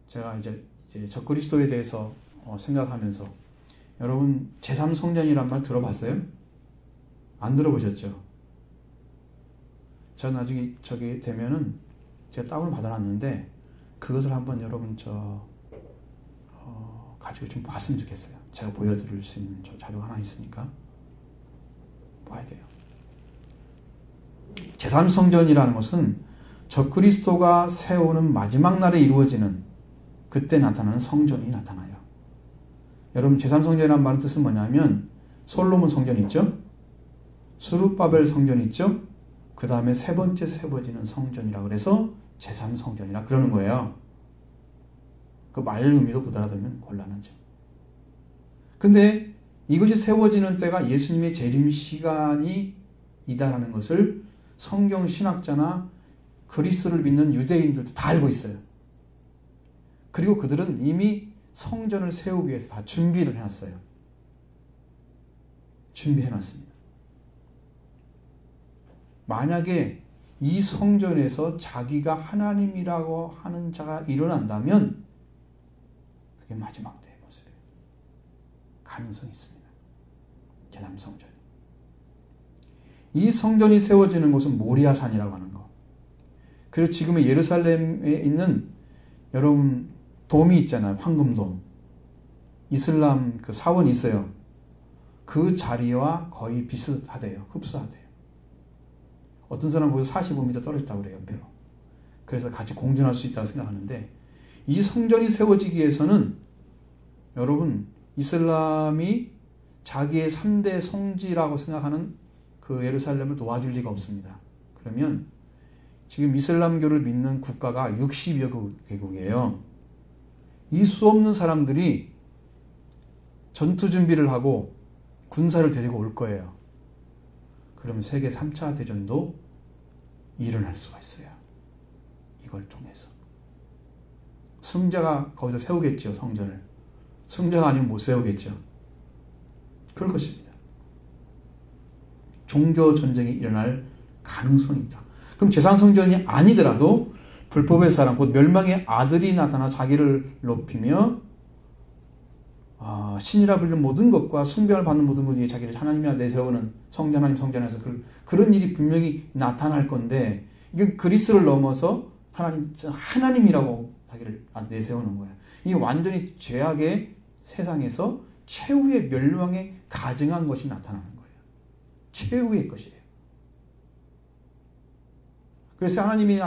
제가 이제 적그리스도에 대해서 생각하면서, 여러분 제3성전이란 말 들어봤어요? 안 들어보셨죠? 저 나중에 저기 되면은 제가 다운을 받아놨는데 그것을 한번 여러분 가지고 좀 봤으면 좋겠어요. 제가 보여드릴 수 있는 저 자료가 하나 있으니까 봐야 돼요. 제3성전이라는 것은 적그리스도가 세우는 마지막 날에 이루어지는, 그때 나타나는 성전이 나타나요. 여러분, 제3성전이라는 말의 뜻은 뭐냐면, 솔로몬 성전 있죠? 스룹바벨 성전 있죠? 그 다음에 세 번째 세워지는 성전이라 그래서 제3성전이라 그러는 거예요. 그 말 의미도 못 알아들으면 곤란하죠. 근데 이것이 세워지는 때가 예수님의 재림 시간이 이다라는 것을 성경 신학자나 그리스도를 믿는 유대인들도 다 알고 있어요. 그리고 그들은 이미 성전을 세우기 위해서 다 준비를 해놨어요. 준비해놨습니다. 만약에 이 성전에서 자기가 하나님이라고 하는 자가 일어난다면 그게 마지막 때의 모습이에요. 가능성이 있습니다. 제3성전. 이 성전이 세워지는 곳은 모리아산이라고 하는 거. 그리고 지금의 예루살렘에 있는 여러분 돔이 있잖아요. 황금돔. 이슬람 그 사원이 있어요. 그 자리와 거의 비슷하대요. 흡사하대요. 어떤 사람은 거기서 45m 떨어졌다고 그래요. 옆으로. 그래서 같이 공존할 수 있다고 생각하는데, 이 성전이 세워지기 위해서는 여러분, 이슬람이 자기의 3대 성지라고 생각하는 그 예루살렘을 도와줄 리가 없습니다. 그러면 지금 이슬람교를 믿는 국가가 60여 개국이에요. 이 수없는 사람들이 전투 준비를 하고 군사를 데리고 올 거예요. 그러면 세계 3차 대전도 일어날 수가 있어요. 이걸 통해서. 승자가 거기서 세우겠죠, 성전을. 승자가 아니면 못 세우겠죠. 그럴 것입니다. 종교 전쟁이 일어날 가능성이 있다. 그럼 제상성전이 아니더라도 불법의 사람, 곧 멸망의 아들이 나타나 자기를 높이며 신이라 불리는 모든 것과 숭배를 받는 모든 것 위에 자기를 하나님이라 내세우는 성전 하나님 성전에서 그런 일이 분명히 나타날 건데, 이게 그리스도를 넘어서 하나님이라고 자기를 내세우는 거예요. 이게 완전히 죄악의 세상에서 최후의 멸망에 가증한 것이 나타나는 거예요. 최후의 것이에요. 그래서 하나님이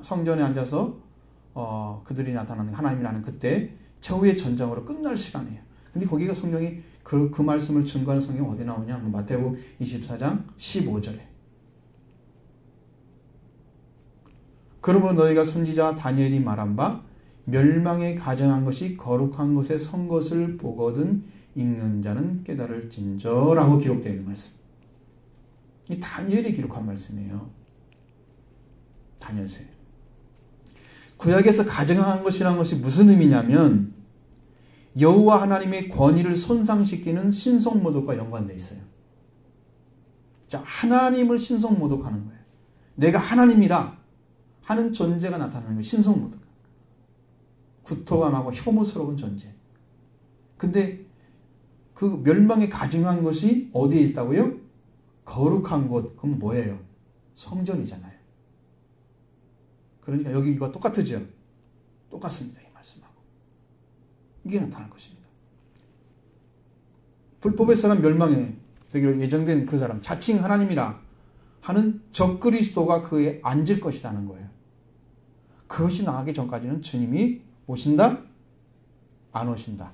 성전에 앉아서 그들이 나타나는 하나님이라는 그때 최후의 전장으로 끝날 시간이에요. 근데 거기가 성경이 그 말씀을 증거하는 성경이 어디 나오냐? 마태복음 24장 15절에. 그러므로 너희가 선지자 다니엘이 말한 바 멸망에 가증한 것이 거룩한 것에 선 것을 보거든 읽는 자는 깨달을진저라고 기록되어 있는 말씀. 이 다니엘이 기록한 말씀이에요. 다니엘서에. 구약에서 가증한 것이라는 것이 무슨 의미냐면 여호와 하나님의 권위를 손상시키는 신성모독과 연관되어 있어요. 자, 하나님을 신성모독하는 거예요. 내가 하나님이라 하는 존재가 나타나는 거예요. 신성모독. 구토감하고 혐오스러운 존재. 근데 그 멸망에 가증한 것이 어디에 있다고요? 거룩한 곳. 그럼 뭐예요? 성전이잖아요. 그러니까 여기 이거 똑같으죠? 똑같습니다. 이 말씀하고. 이게 나타날 것입니다. 불법의 사람 멸망에 되기로 예정된 그 사람, 자칭 하나님이라 하는 적그리스도가 그에 앉을 것이라는 거예요. 그것이 나가기 전까지는 주님이 오신다? 안 오신다.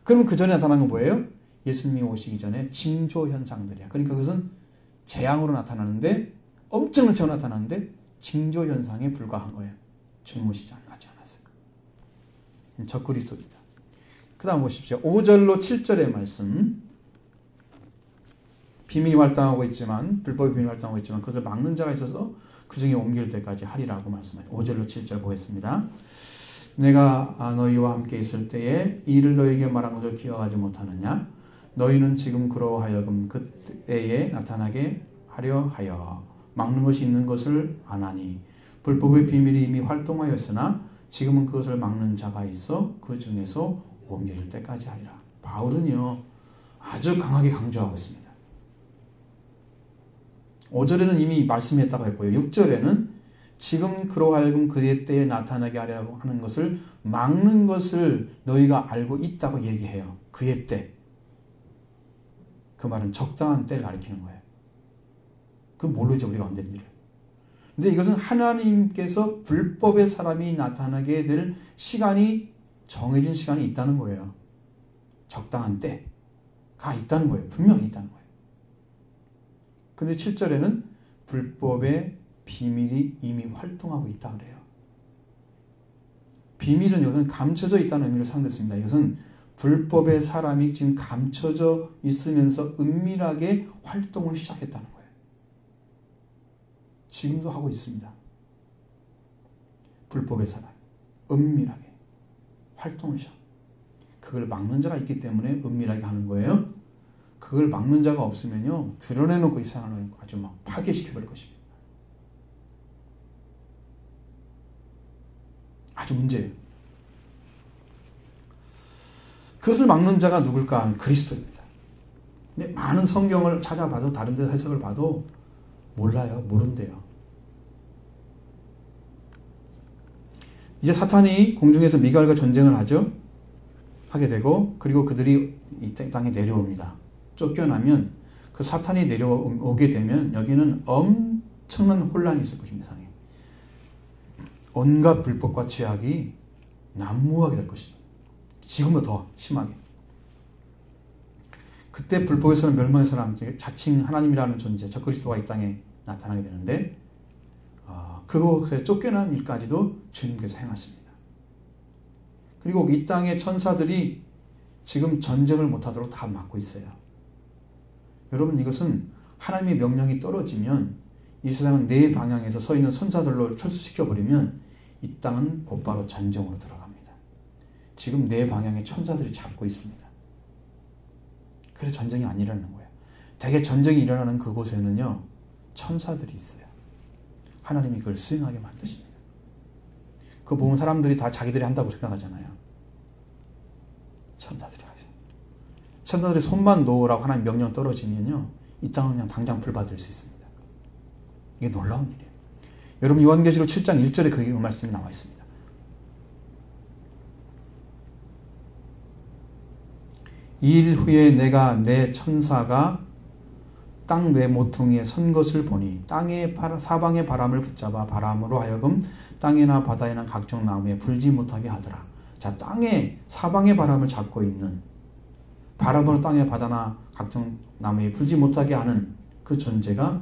그러면 그 전에 나타난 건 뭐예요? 예수님이 오시기 전에 징조 현상들이야. 그러니까 그것은 재앙으로 나타나는데, 엄청난 재앙으로 나타나는데 징조 현상에 불과한 거예요. 주님 오시지 않았어요. 적그리스도입니다. 그 다음 보십시오. 5절로 7절의 말씀. 비밀이 활동하고 있지만, 불법이 비밀이 활동하고 있지만 그것을 막는 자가 있어서 그 중에 옮길 때까지 하리라고 말씀하죠. 5절로 7절 보겠습니다. 내가 너희와 함께 있을 때에 이를 너희에게 말한 것을 기억하지 못하느냐? 너희는 지금 그로 하여금 그때에 나타나게 하려 하여 막는 것이 있는 것을 아나니 불법의 비밀이 이미 활동하였으나 지금은 그것을 막는 자가 있어 그 중에서 옮겨질 때까지 하리라. 바울은요 아주 강하게 강조하고 있습니다. 5절에는 이미 말씀했다고 했고요. 6절에는 지금 그로 하여금 그의 때에 나타나게 하려고 하는 것을 막는 것을 너희가 알고 있다고 얘기해요. 그의 때. 그 말은 적당한 때를 가리키는 거예요. 그건 모르죠, 우리가 언제인지를. 근데 이것은 하나님께서 불법의 사람이 나타나게 될 시간이 정해진 시간이 있다는 거예요. 적당한 때가 있다는 거예요. 분명히 있다는 거예요. 근데 7절에는 불법의 비밀이 이미 활동하고 있다 그래요. 비밀은 이것은 감춰져 있다는 의미로 사용됐습니다. 이것은 불법의 사람이 지금 감춰져 있으면서 은밀하게 활동을 시작했다는 거예요. 지금도 하고 있습니다. 불법의 사람, 은밀하게 활동을 시작. 그걸 막는 자가 있기 때문에 은밀하게 하는 거예요. 그걸 막는 자가 없으면요, 드러내놓고 이 사람을 아주 막 파괴시켜버릴 것입니다. 아주 문제예요. 그것을 막는 자가 누굴까 하면 그리스도입니다. 근데 많은 성경을 찾아봐도 다른 데 해석을 봐도 몰라요. 모른대요. 이제 사탄이 공중에서 미가엘과 전쟁을 하죠. 하게 되고 그리고 그들이 이 땅에 내려옵니다. 쫓겨나면 그 사탄이 내려오게 되면 여기는 엄청난 혼란이 있을 것입니다. 세상에. 온갖 불법과 죄악이 난무하게 될 것입니다. 지금보다 더 심하게. 그때 불법에서는 멸망의 사람, 자칭 하나님이라는 존재, 적그리스도가 이 땅에 나타나게 되는데 그것에 쫓겨난 일까지도 주님께서 행하십니다. 그리고 이 땅의 천사들이 지금 전쟁을 못하도록 다 막고 있어요. 여러분, 이것은 하나님의 명령이 떨어지면 이 세상은 네 방향에서 서 있는 천사들로 철수시켜버리면 이 땅은 곧바로 전쟁으로 들어갑니다. 지금 네 방향의 천사들이 잡고 있습니다. 그래서 전쟁이 안 일어나는 거예요. 대개 전쟁이 일어나는 그곳에는요, 천사들이 있어요. 하나님이 그걸 수행하게 만드십니다. 그거 보면 사람들이 다 자기들이 한다고 생각하잖아요. 천사들이 하세요. 천사들이 손만 놓으라고 하나님 명령 떨어지면요, 이 땅은 그냥 당장 불받을 수 있습니다. 이게 놀라운 일이에요. 여러분, 요한계시록 7장 1절에 그 말씀이 나와 있습니다. 이 일 후에 내가 내 천사가 땅 네 모퉁이에 선 것을 보니 땅의 사방의 바람을 붙잡아 바람으로 하여금 땅이나 바다에나 각종 나무에 불지 못하게 하더라. 자, 땅의 사방의 바람을 잡고 있는, 바람으로 땅의 바다나 각종 나무에 불지 못하게 하는 그 존재가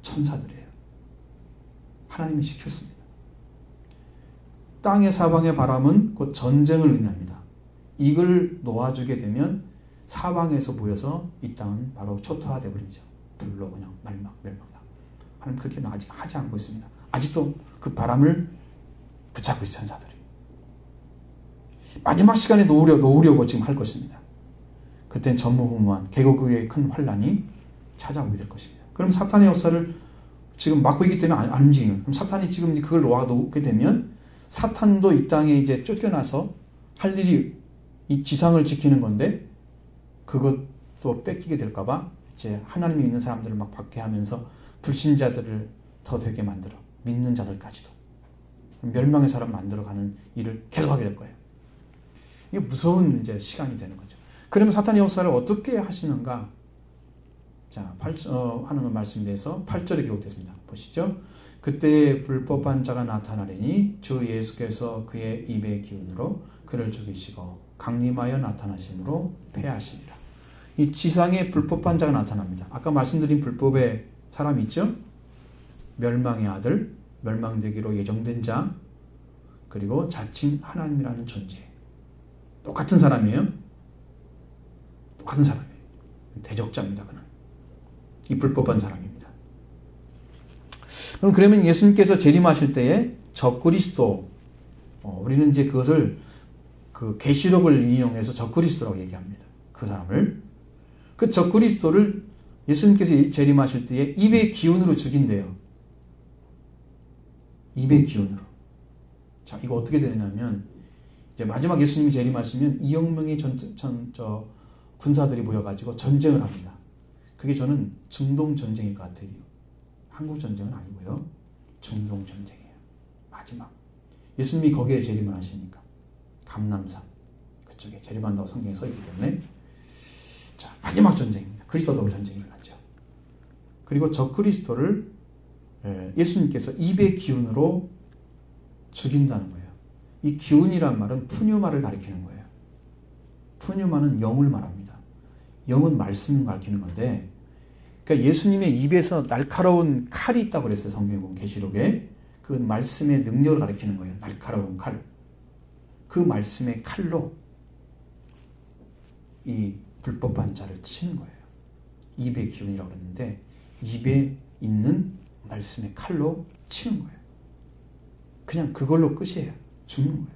천사들이에요. 하나님이 시켰습니다. 땅의 사방의 바람은 곧 전쟁을 의미합니다. 이걸 놓아주게 되면 사방에서 모여서 이 땅은 바로 초토화되어 버리죠. 불로 그냥 멸망다. 하나님 그렇게 아직 하지 않고 있습니다. 아직도 그 바람을 붙잡고 있어요, 천사들이. 마지막 시간에 놓으려고 지금 할 것입니다. 그때는 전무후무한 개고교의 큰 환란이 찾아오게 될 것입니다. 그럼 사탄의 역사를 지금 막고 있기 때문에 안 움직여요. 그럼 사탄이 지금 그걸 놓게 되면 사탄도 이 땅에 이제 쫓겨나서 할 일이 이 지상을 지키는 건데 그것도 뺏기게 될까봐 이제 하나님이 있는 사람들을 막 박해하면서 불신자들을 더 되게 만들어 믿는 자들까지도 멸망의 사람 만들어가는 일을 계속하게 될 거예요. 이게 무서운 이제 시간이 되는 거죠. 그러면 사탄의 역사를 어떻게 하시는가? 자, 하는 말씀에 대해서 8절에 기록됐습니다. 보시죠. 그때 불법한 자가 나타나리니 주 예수께서 그의 입의 기운으로 그를 죽이시고 강림하여 나타나심으로 패하시리라. 이 지상에 불법한 자가 나타납니다. 아까 말씀드린 불법의 사람이 있죠? 멸망의 아들, 멸망되기로 예정된 자, 그리고 자칭 하나님이라는 존재. 똑같은 사람이에요. 똑같은 사람이에요. 대적자입니다. 그는. 이 불법한 사람입니다. 그러면 예수님께서 재림하실 때에 적그리스도, 우리는 이제 그것을 그 계시록을 인용해서 적그리스도라고 얘기합니다. 그 사람을. 그 적그리스도를 예수님께서 재림하실 때에 입의 기운으로 죽인대요. 입의 기운으로. 자, 이거 어떻게 되냐면 이제 마지막 예수님이 재림하시면 2억 명의 군사들이 모여가지고 전쟁을 합니다. 그게 저는 중동 전쟁일 것 같아요. 한국 전쟁은 아니고요. 중동 전쟁이에요. 마지막. 예수님이 거기에 재림을 하시니까. 감람산 그쪽에 재림한다고 성경에 써있기 때문에 자, 마지막 전쟁입니다. 그리스도도 전쟁이 일어났죠. 그리고 적그리스도를 예수님께서 입의 기운으로 죽인다는 거예요. 이 기운이란 말은 푸뉴마를 가리키는 거예요. 푸뉴마는 영을 말합니다. 영은 말씀을 가리키는 건데, 그러니까 예수님의 입에서 날카로운 칼이 있다고 그랬어요. 성경에 보면 계시록에. 그 말씀의 능력을 가리키는 거예요. 날카로운 칼. 그 말씀의 칼로 이 불법한 자를 치는 거예요. 입의 기운이라고 그랬는데 입에 있는 말씀의 칼로 치는 거예요. 그냥 그걸로 끝이에요. 죽는 거예요.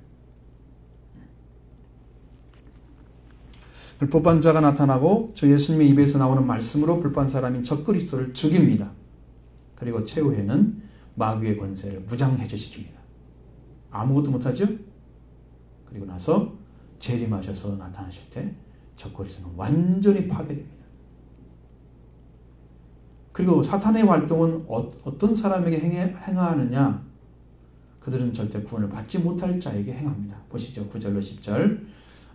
불법한 자가 나타나고 저 예수님의 입에서 나오는 말씀으로 불법한 사람인 적그리스도를 죽입니다. 그리고 최후에는 마귀의 권세를 무장해제시킵니다. 아무것도 못하죠? 그리고 나서 재림하셔서 나타나실 때 적그리스도는 완전히 파괴됩니다. 그리고 사탄의 활동은 어떤 사람에게 행하느냐? 그들은 절대 구원을 받지 못할 자에게 행합니다. 보시죠. 9절로 10절.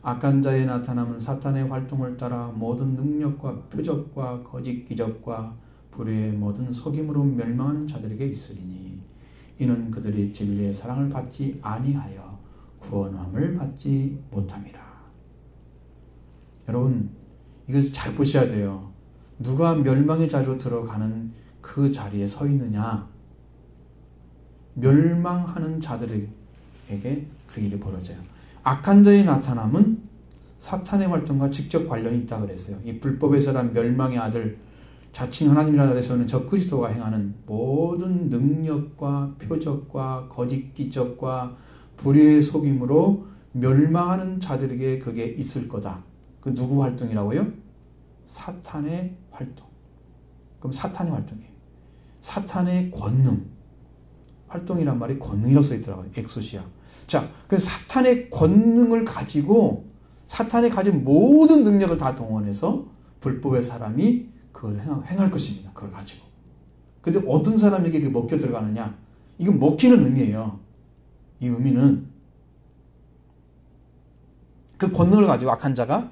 악한 자의 나타남은 사탄의 활동을 따라 모든 능력과 표적과 거짓 기적과 불의의 모든 속임으로 멸망하는 자들에게 있으리니 이는 그들이 진리의 사랑을 받지 아니하여 구원함을 받지 못함이라. 여러분, 이거 잘 보셔야 돼요. 누가 멸망의 자리로 들어가는 그 자리에 서 있느냐? 멸망하는 자들에게 그 일이 벌어져요. 악한 자의 나타남은 사탄의 활동과 직접 관련이 있다 그랬어요. 이 불법에서란 멸망의 아들, 자칭 하나님이라 해서는 적그리스도가 행하는 모든 능력과 표적과 거짓 기적과 불의의 속임으로 멸망하는 자들에게 그게 있을 거다. 그 누구 활동이라고요? 사탄의 활동. 그럼 사탄의 활동이에요. 사탄의 권능. 활동이란 말이 권능이라고 써있더라고요. 엑소시아. 자, 그 사탄의 권능을 가지고 사탄이 가진 모든 능력을 다 동원해서 불법의 사람이 그걸 행할 것입니다. 그걸 가지고. 근데 어떤 사람에게 그게 먹혀 들어가느냐? 이건 먹히는 의미예요. 이 의미는 그 권능을 가지고 악한 자가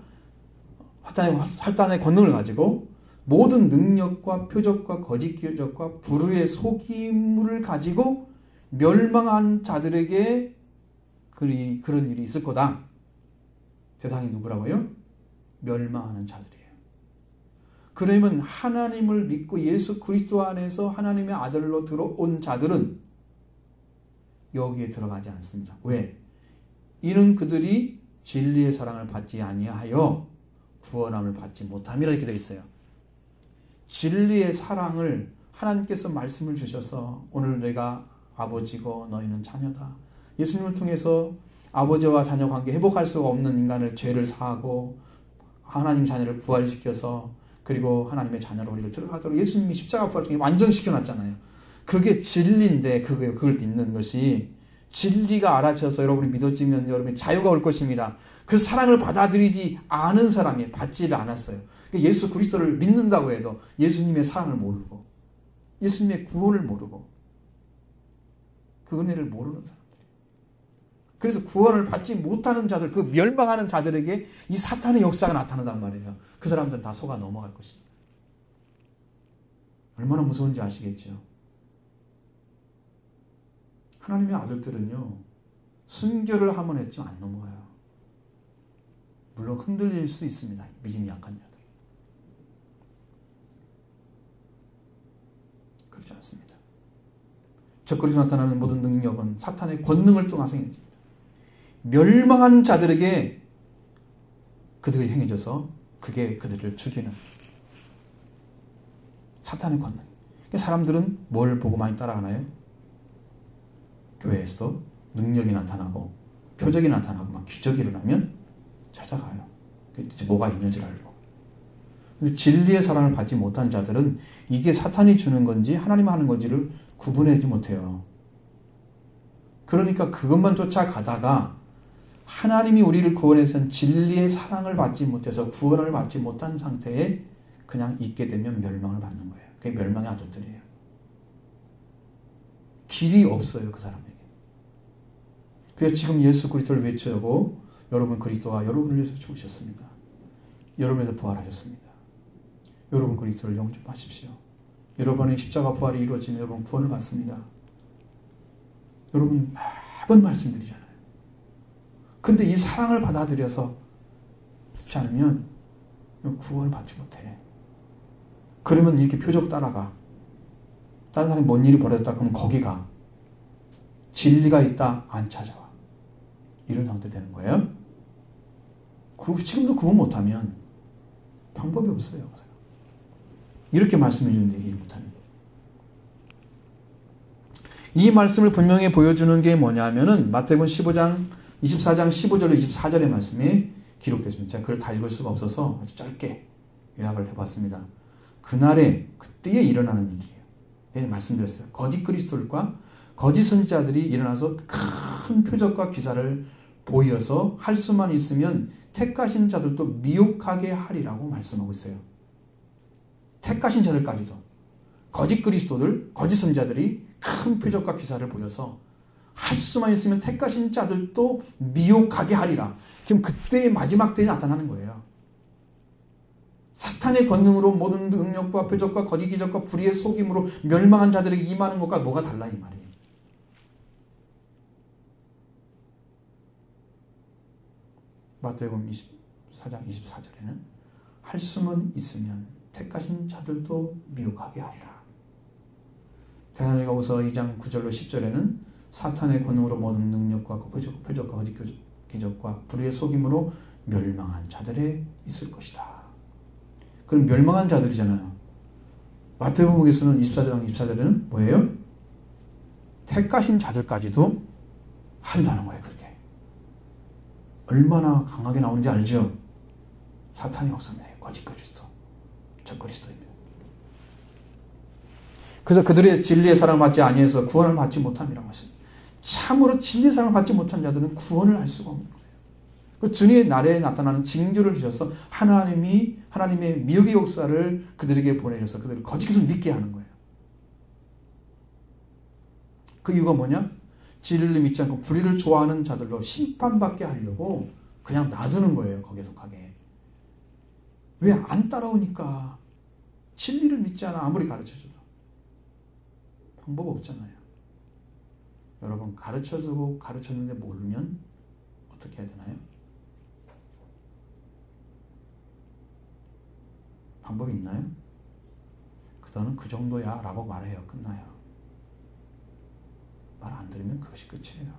사탄의 권능을 가지고 모든 능력과 표적과 거짓 기적과 불의의 속임을 가지고 멸망한 자들에게 그런 일이 있을 거다. 대상이 누구라고요? 멸망하는 자들이에요. 그러면 하나님을 믿고 예수 그리스도 안에서 하나님의 아들로 들어온 자들은 여기에 들어가지 않습니다. 왜? 이는 그들이 진리의 사랑을 받지 아니하여 구원함을 받지 못함이라 이렇게 되어 있어요. 진리의 사랑을 하나님께서 말씀을 주셔서 오늘 내가 아버지고 너희는 자녀다. 예수님을 통해서 아버지와 자녀 관계 회복할 수가 없는 인간을 죄를 사하고 하나님 자녀를 부활시켜서 그리고 하나님의 자녀로 우리를 들어가도록 예수님이 십자가 부활 중에 완전시켜놨잖아요. 그게 진리인데 그걸 믿는 것이 진리가 알아져서 여러분이 믿어지면 여러분이 자유가 올 것입니다. 그 사랑을 받아들이지 않은 사람이 받지를 않았어요. 예수 그리스도를 믿는다고 해도 예수님의 사랑을 모르고 예수님의 구원을 모르고 그 은혜를 모르는 사람들. 그래서 구원을 받지 못하는 자들, 그 멸망하는 자들에게 이 사탄의 역사가 나타난단 말이에요. 그 사람들은 다 속아 넘어갈 것입니다. 얼마나 무서운지 아시겠죠? 하나님의 아들들은요, 순교를 하면 했지만 안 넘어가요. 물론 흔들릴 수 있습니다. 믿음이 약한 자들. 그렇지 않습니다. 적그리스도 나타나는 모든 능력은 사탄의 권능을 통해서 행해집니다. 멸망한 자들에게 그들이 행해져서 그게 그들을 죽이는 사탄의 권능. 사람들은 뭘 보고 많이 따라가나요? 교회에서도 능력이 나타나고 표적이 나타나고 막 기적이 일어나면 찾아가요. 이제 뭐가 있는지를 알고. 근데 진리의 사랑을 받지 못한 자들은 이게 사탄이 주는 건지 하나님 하는 건지를 구분하지 못해요. 그러니까 그것만 쫓아가다가 하나님이 우리를 구원해서는 진리의 사랑을 받지 못해서 구원을 받지 못한 상태에 그냥 있게 되면 멸망을 받는 거예요. 그게 멸망의 아들들이에요. 길이 없어요, 그 사람에게. 그래서 지금 예수 그리스도를 외치고 여러분 그리스도가 여러분을 위해서 죽으셨습니다. 여러분에서 부활하셨습니다. 여러분 그리스도를 영접하십시오. 여러분의 십자가 부활이 이루어지면 여러분 구원을 받습니다. 여러분 매번 말씀드리잖아요. 근데 이 사랑을 받아들여서 듣지 않으면 구원을 받지 못해. 그러면 이렇게 표적 따라가. 다른 사람이 뭔 일이 벌어졌다 그러면 거기 가. 진리가 있다 안 찾아와. 이런 상태 되는 거예요. 지금도 구원 못하면 방법이 없어요. 이렇게 말씀해 주는데 이해 못하면. 이 말씀을 분명히 보여주는 게 뭐냐면은 마태복음 24장 15절로 24절의 말씀이 기록됐습니다. 제가 그걸 다 읽을 수가 없어서 아주 짧게 요약을 해봤습니다. 그날에 그때에 일어나는 일이에요. 네, 말씀드렸어요. 거짓 그리스도들과 거짓 선지자들이 일어나서 큰 표적과 기사를 보여서 할 수만 있으면 택하신 자들도 미혹하게 하리라고 말씀하고 있어요. 택하신 자들까지도 거짓 그리스도들, 거짓 선지자들이 큰 표적과 기사를 보여서 할 수만 있으면 택하신 자들도 미혹하게 하리라. 지금 그때의 마지막 때에 나타나는 거예요. 사탄의 권능으로 모든 능력과 표적과 거짓 기적과 불의의 속임으로 멸망한 자들에게 임하는 것과 뭐가 달라 이 말이에요. 마태복음 24장 24절에는 할 수만 있으면 택하신 자들도 미혹하게 하리라. 데살로니가후서 2장 9절로 10절에는 사탄의 권능으로 모든 능력과 표적과 거짓 기적과 불의의 속임으로 멸망한 자들에 있을 것이다. 그럼 멸망한 자들이잖아요. 마태복음에서는 24장 24절에는 뭐예요? 택하신 자들까지도 한다는 거예요. 그렇게. 얼마나 강하게 나오는지 알죠? 사탄의 역사입니다. 거짓 그리스도, 적 그리스도입니다. 그래서 그들의 진리의 사랑을 받지 아니해서 구원을 받지 못함이라고 했습니다. 참으로 진리의 사랑을 받지 못한 자들은 구원을 할 수가 없는 거예요. 그 주님의 날에 나타나는 징조를 주셔서 하나님의 미혹의 역사를 그들에게 보내셔서 그들을 거짓을 믿게 하는 거예요. 그 이유가 뭐냐? 진리를 믿지 않고 불의를 좋아하는 자들로 심판받게 하려고 그냥 놔두는 거예요. 거기에 속하게. 왜? 안 따라오니까. 진리를 믿지 않아 아무리 가르쳐줘도. 방법 없잖아요. 여러분 가르쳐주고 가르쳤는데 모르면 어떻게 해야 되나요? 방법이 있나요? 너는 그 정도야 라고 말해요. 끝나요. 말 안 들으면 그것이 끝이에요.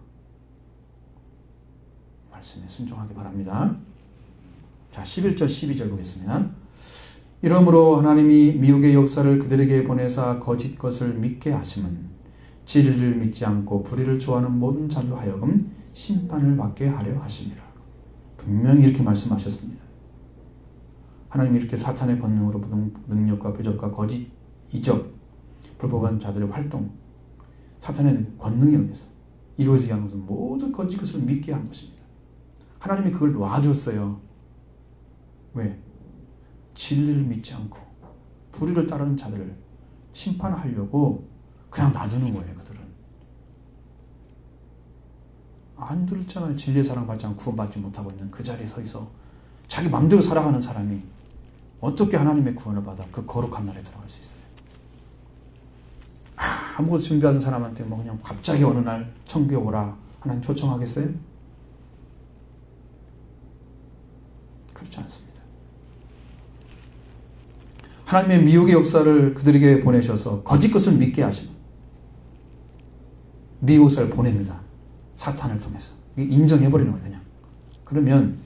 말씀에 순종하기 바랍니다. 자, 11절 12절 보겠습니다. 이러므로 하나님이 미혹의 역사를 그들에게 보내사 거짓 것을 믿게 하심은 진리를 믿지 않고 불의를 좋아하는 모든 자로 하여금 심판을 받게 하려 하심이라. 분명히 이렇게 말씀하셨습니다. 하나님이 이렇게 사탄의 권능으로 능력과 표적과 거짓 이적 불법한 자들의 활동 사탄의 권능에 의해서 이루어지게 하는 것은 모두 거짓 것을 믿게 한 것입니다. 하나님이 그걸 놔줬어요. 왜? 진리를 믿지 않고 불의를 따르는 자들을 심판하려고 그냥 놔두는 거예요. 그들은 안 들었잖아요. 진리의 사랑 받지 않고 구원받지 못하고 있는 그 자리에 서 있어 자기 마음대로 살아가는 사람이 어떻게 하나님의 구원을 받아 그 거룩한 날에 들어갈 수 있어요? 아무것도 준비하는 사람한테 뭐 그냥 갑자기 어느 날 천국에 오라 하나님 초청하겠어요? 그렇지 않습니다. 하나님의 미혹의 역사를 그들에게 보내셔서 거짓 것을 믿게 하시고 미혹의 역사를 보냅니다. 사탄을 통해서 인정해버리는 거예요. 그냥. 그러면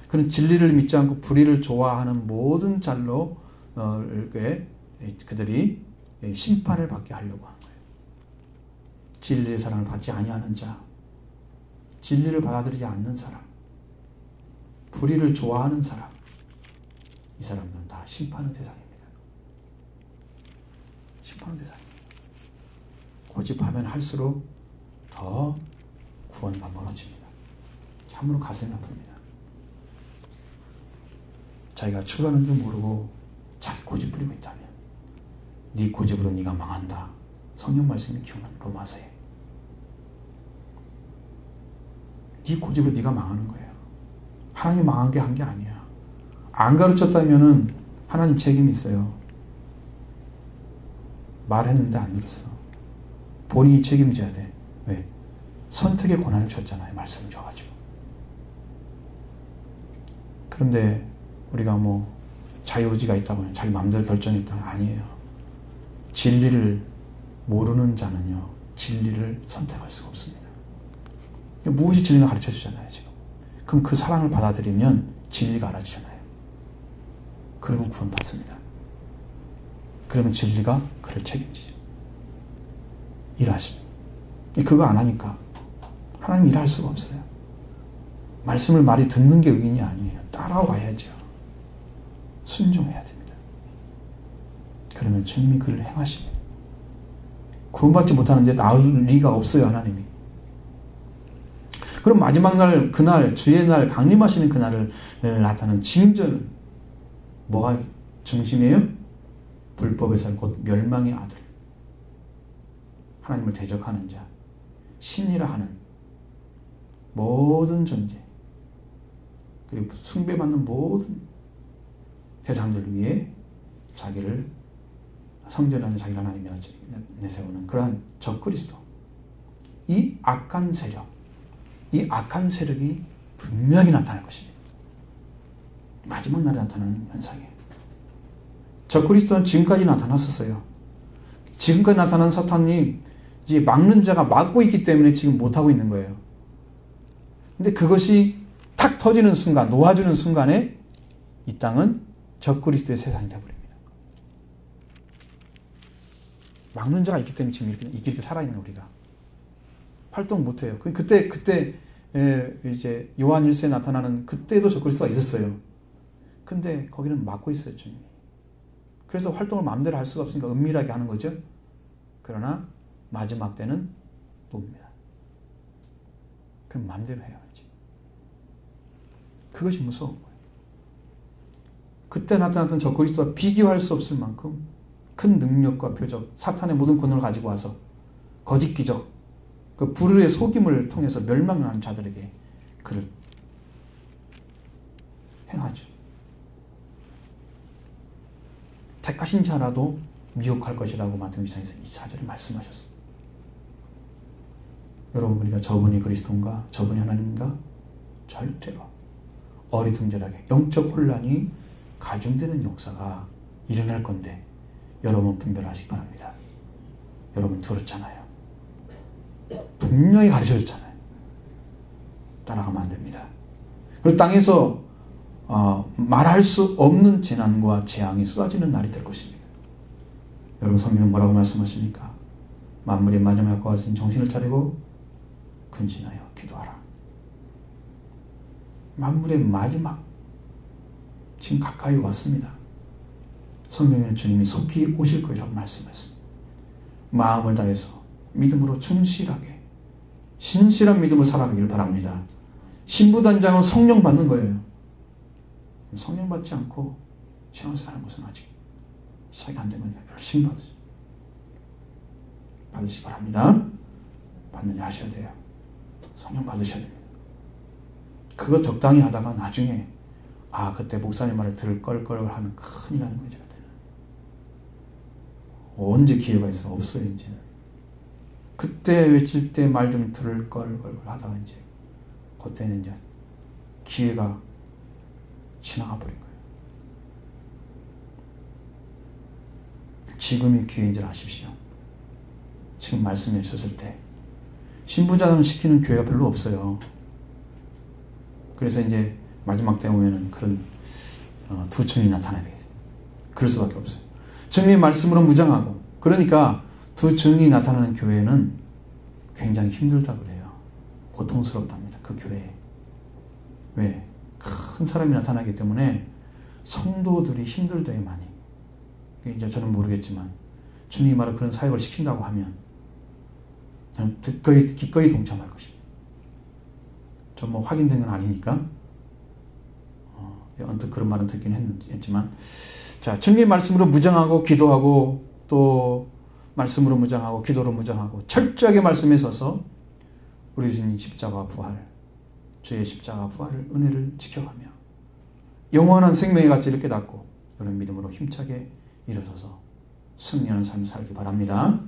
그는 진리를 믿지 않고 불의를 좋아하는 모든 자로 그들이 심판을 받게 하려고 하는 거예요. 진리의 사랑을 받지 아니하는 자, 진리를 받아들이지 않는 사람, 불의를 좋아하는 사람, 이 사람들은 다 심판의 대상입니다. 심판의 대상입니다. 고집하면 할수록 더 구원과 멀어집니다. 참으로 가슴이 아픕니다. 자기가 출가하는 줄 모르고 자기 고집 부리고 있다면 네 고집으로 네가 망한다. 성경 말씀이 기억나는 로마서에 네 고집으로 네가 망하는 거예요. 하나님이 망한 게 한 게 아니야. 안 가르쳤다면은 하나님 책임이 있어요. 말했는데 안 들었어. 본인이 책임져야 돼. 왜? 선택의 권한을 줬잖아요. 말씀을 줘가지고. 그런데 우리가 뭐 자유의지가 있다고 자기 마음대로 결정했다는 아니에요. 진리를 모르는 자는요. 진리를 선택할 수가 없습니다. 무엇이 진리가 가르쳐 주잖아요. 지금. 그럼 그 사랑을 받아들이면 진리가 알아지잖아요. 그러면 구원 받습니다. 그러면 진리가 그를 책임지죠. 일하십니다. 그거 안 하니까 하나님 일할 수가 없어요. 말씀을 말이 듣는 게 의인이 아니에요. 따라와야죠. 순종해야 됩니다. 그러면 주님이 그를 행하십니다. 구원받지 못하는데 나올 리가 없어요. 하나님이. 그럼 마지막 날, 그날, 주의 날, 강림하시는 그날을 나타나는 징조는 뭐가 중심이에요? 불법의 살, 곧 멸망의 아들. 하나님을 대적하는 자. 신이라 하는 모든 존재, 그리고 숭배받는 모든 대상들을 위해 자기를 성전하는 자기를 하나님이라 내세우는 그러한 적그리스도, 이 악한 세력, 이 악한 세력이 분명히 나타날 것입니다. 마지막 날에 나타나는 현상이에요. 적그리스도는 지금까지 나타났었어요. 지금까지 나타난 사탄이 이제 막는 자가 막고 있기 때문에 지금 못하고 있는 거예요. 근데 그것이 탁 터지는 순간, 놓아주는 순간에 이 땅은 적그리스도의 세상이 되어버립니다. 막는 자가 있기 때문에 지금 이렇게 살아있는 우리가 활동 못해요. 그때 이제 요한 1세에 나타나는 그때도 적그리스도가 있었어요. 근데 거기는 막고 있어요, 주님이. 그래서 활동을 마음대로 할 수가 없으니까 은밀하게 하는 거죠. 그러나 마지막 때는 뭡니다. 그럼 마음대로 해야지. 그것이 무서운 거예요. 그때 나타났던 적그리스도와 비교할 수 없을 만큼 큰 능력과 표적, 사탄의 모든 권능을 가지고 와서 거짓 기적, 그 불의 속임을 통해서 멸망하는 자들에게 그를 행하죠. 택하신 자라도 미혹할 것이라고 마태복음 24장에서 이 4절에 말씀하셨습니다. 여러분, 우리가 저분이 그리스도인가, 저분이 하나님인가? 절대로 어리둥절하게 영적 혼란이 가중되는 역사가 일어날 건데 여러분 분별하시기 바랍니다. 여러분 들었잖아요. 분명히 가르쳐줬잖아요. 따라가면 안 됩니다. 그리고 땅에서 말할 수 없는 재난과 재앙이 쏟아지는 날이 될 것입니다. 여러분, 성경은 뭐라고 말씀하십니까? 만물의 마지막 것은 정신을 차리고 근신하여 기도하라. 만물의 마지막, 지금 가까이 왔습니다. 성경에는 주님이 속히 오실 것이라고 말씀했습니다. 마음을 다해서 믿음으로 충실하게 신실한 믿음으로 살아가길 바랍니다. 신부단장은 성령 받는 거예요. 성령 받지 않고 신앙생활하는 것은 아직 시작이 안 되면 열심히 받으시기 바랍니다. 받느냐 하셔야 돼요. 성령 받으셔야 됩니다. 그거 적당히 하다가 나중에 그때 목사님 말을 들을 걸 하면 큰일 나는 거죠. 언제 기회가 있어? 없어요, 이제는. 그때 외칠 때 말 좀 들을 걸 하다가 이제 그때는 이제 기회가 지나가 버린 거예요. 지금이 기회인 줄 아십시오. 지금 말씀해 주셨을 때 신부장을 시키는 교회가 별로 없어요. 그래서 이제 마지막 때 오면은 그런 두 층이 나타나야 되겠어요. 그럴 수밖에 없어요. 주님의 말씀으로 무장하고, 그러니까 두 증이 나타나는 교회는 굉장히 힘들다고 그래요. 고통스럽답니다. 그 교회에. 왜? 큰 사람이 나타나기 때문에 성도들이 힘들대요, 많이. 이제 저는 모르겠지만 주님이 말을 그런 사역을 시킨다고 하면 저는 기꺼이 동참할 것입니다. 좀 뭐 확인된 건 아니니까 언뜻 그런 말은 듣긴 했지만, 자, 주님의 말씀으로 무장하고 기도하고 또 말씀으로 무장하고 기도로 무장하고 철저하게 말씀에 서서 우리 주님 십자가 부활, 주의 십자가 부활을 은혜를 지켜가며 영원한 생명의 가치를 깨닫고 여러분 믿음으로 힘차게 일어서서 승리하는 삶을 살기 바랍니다.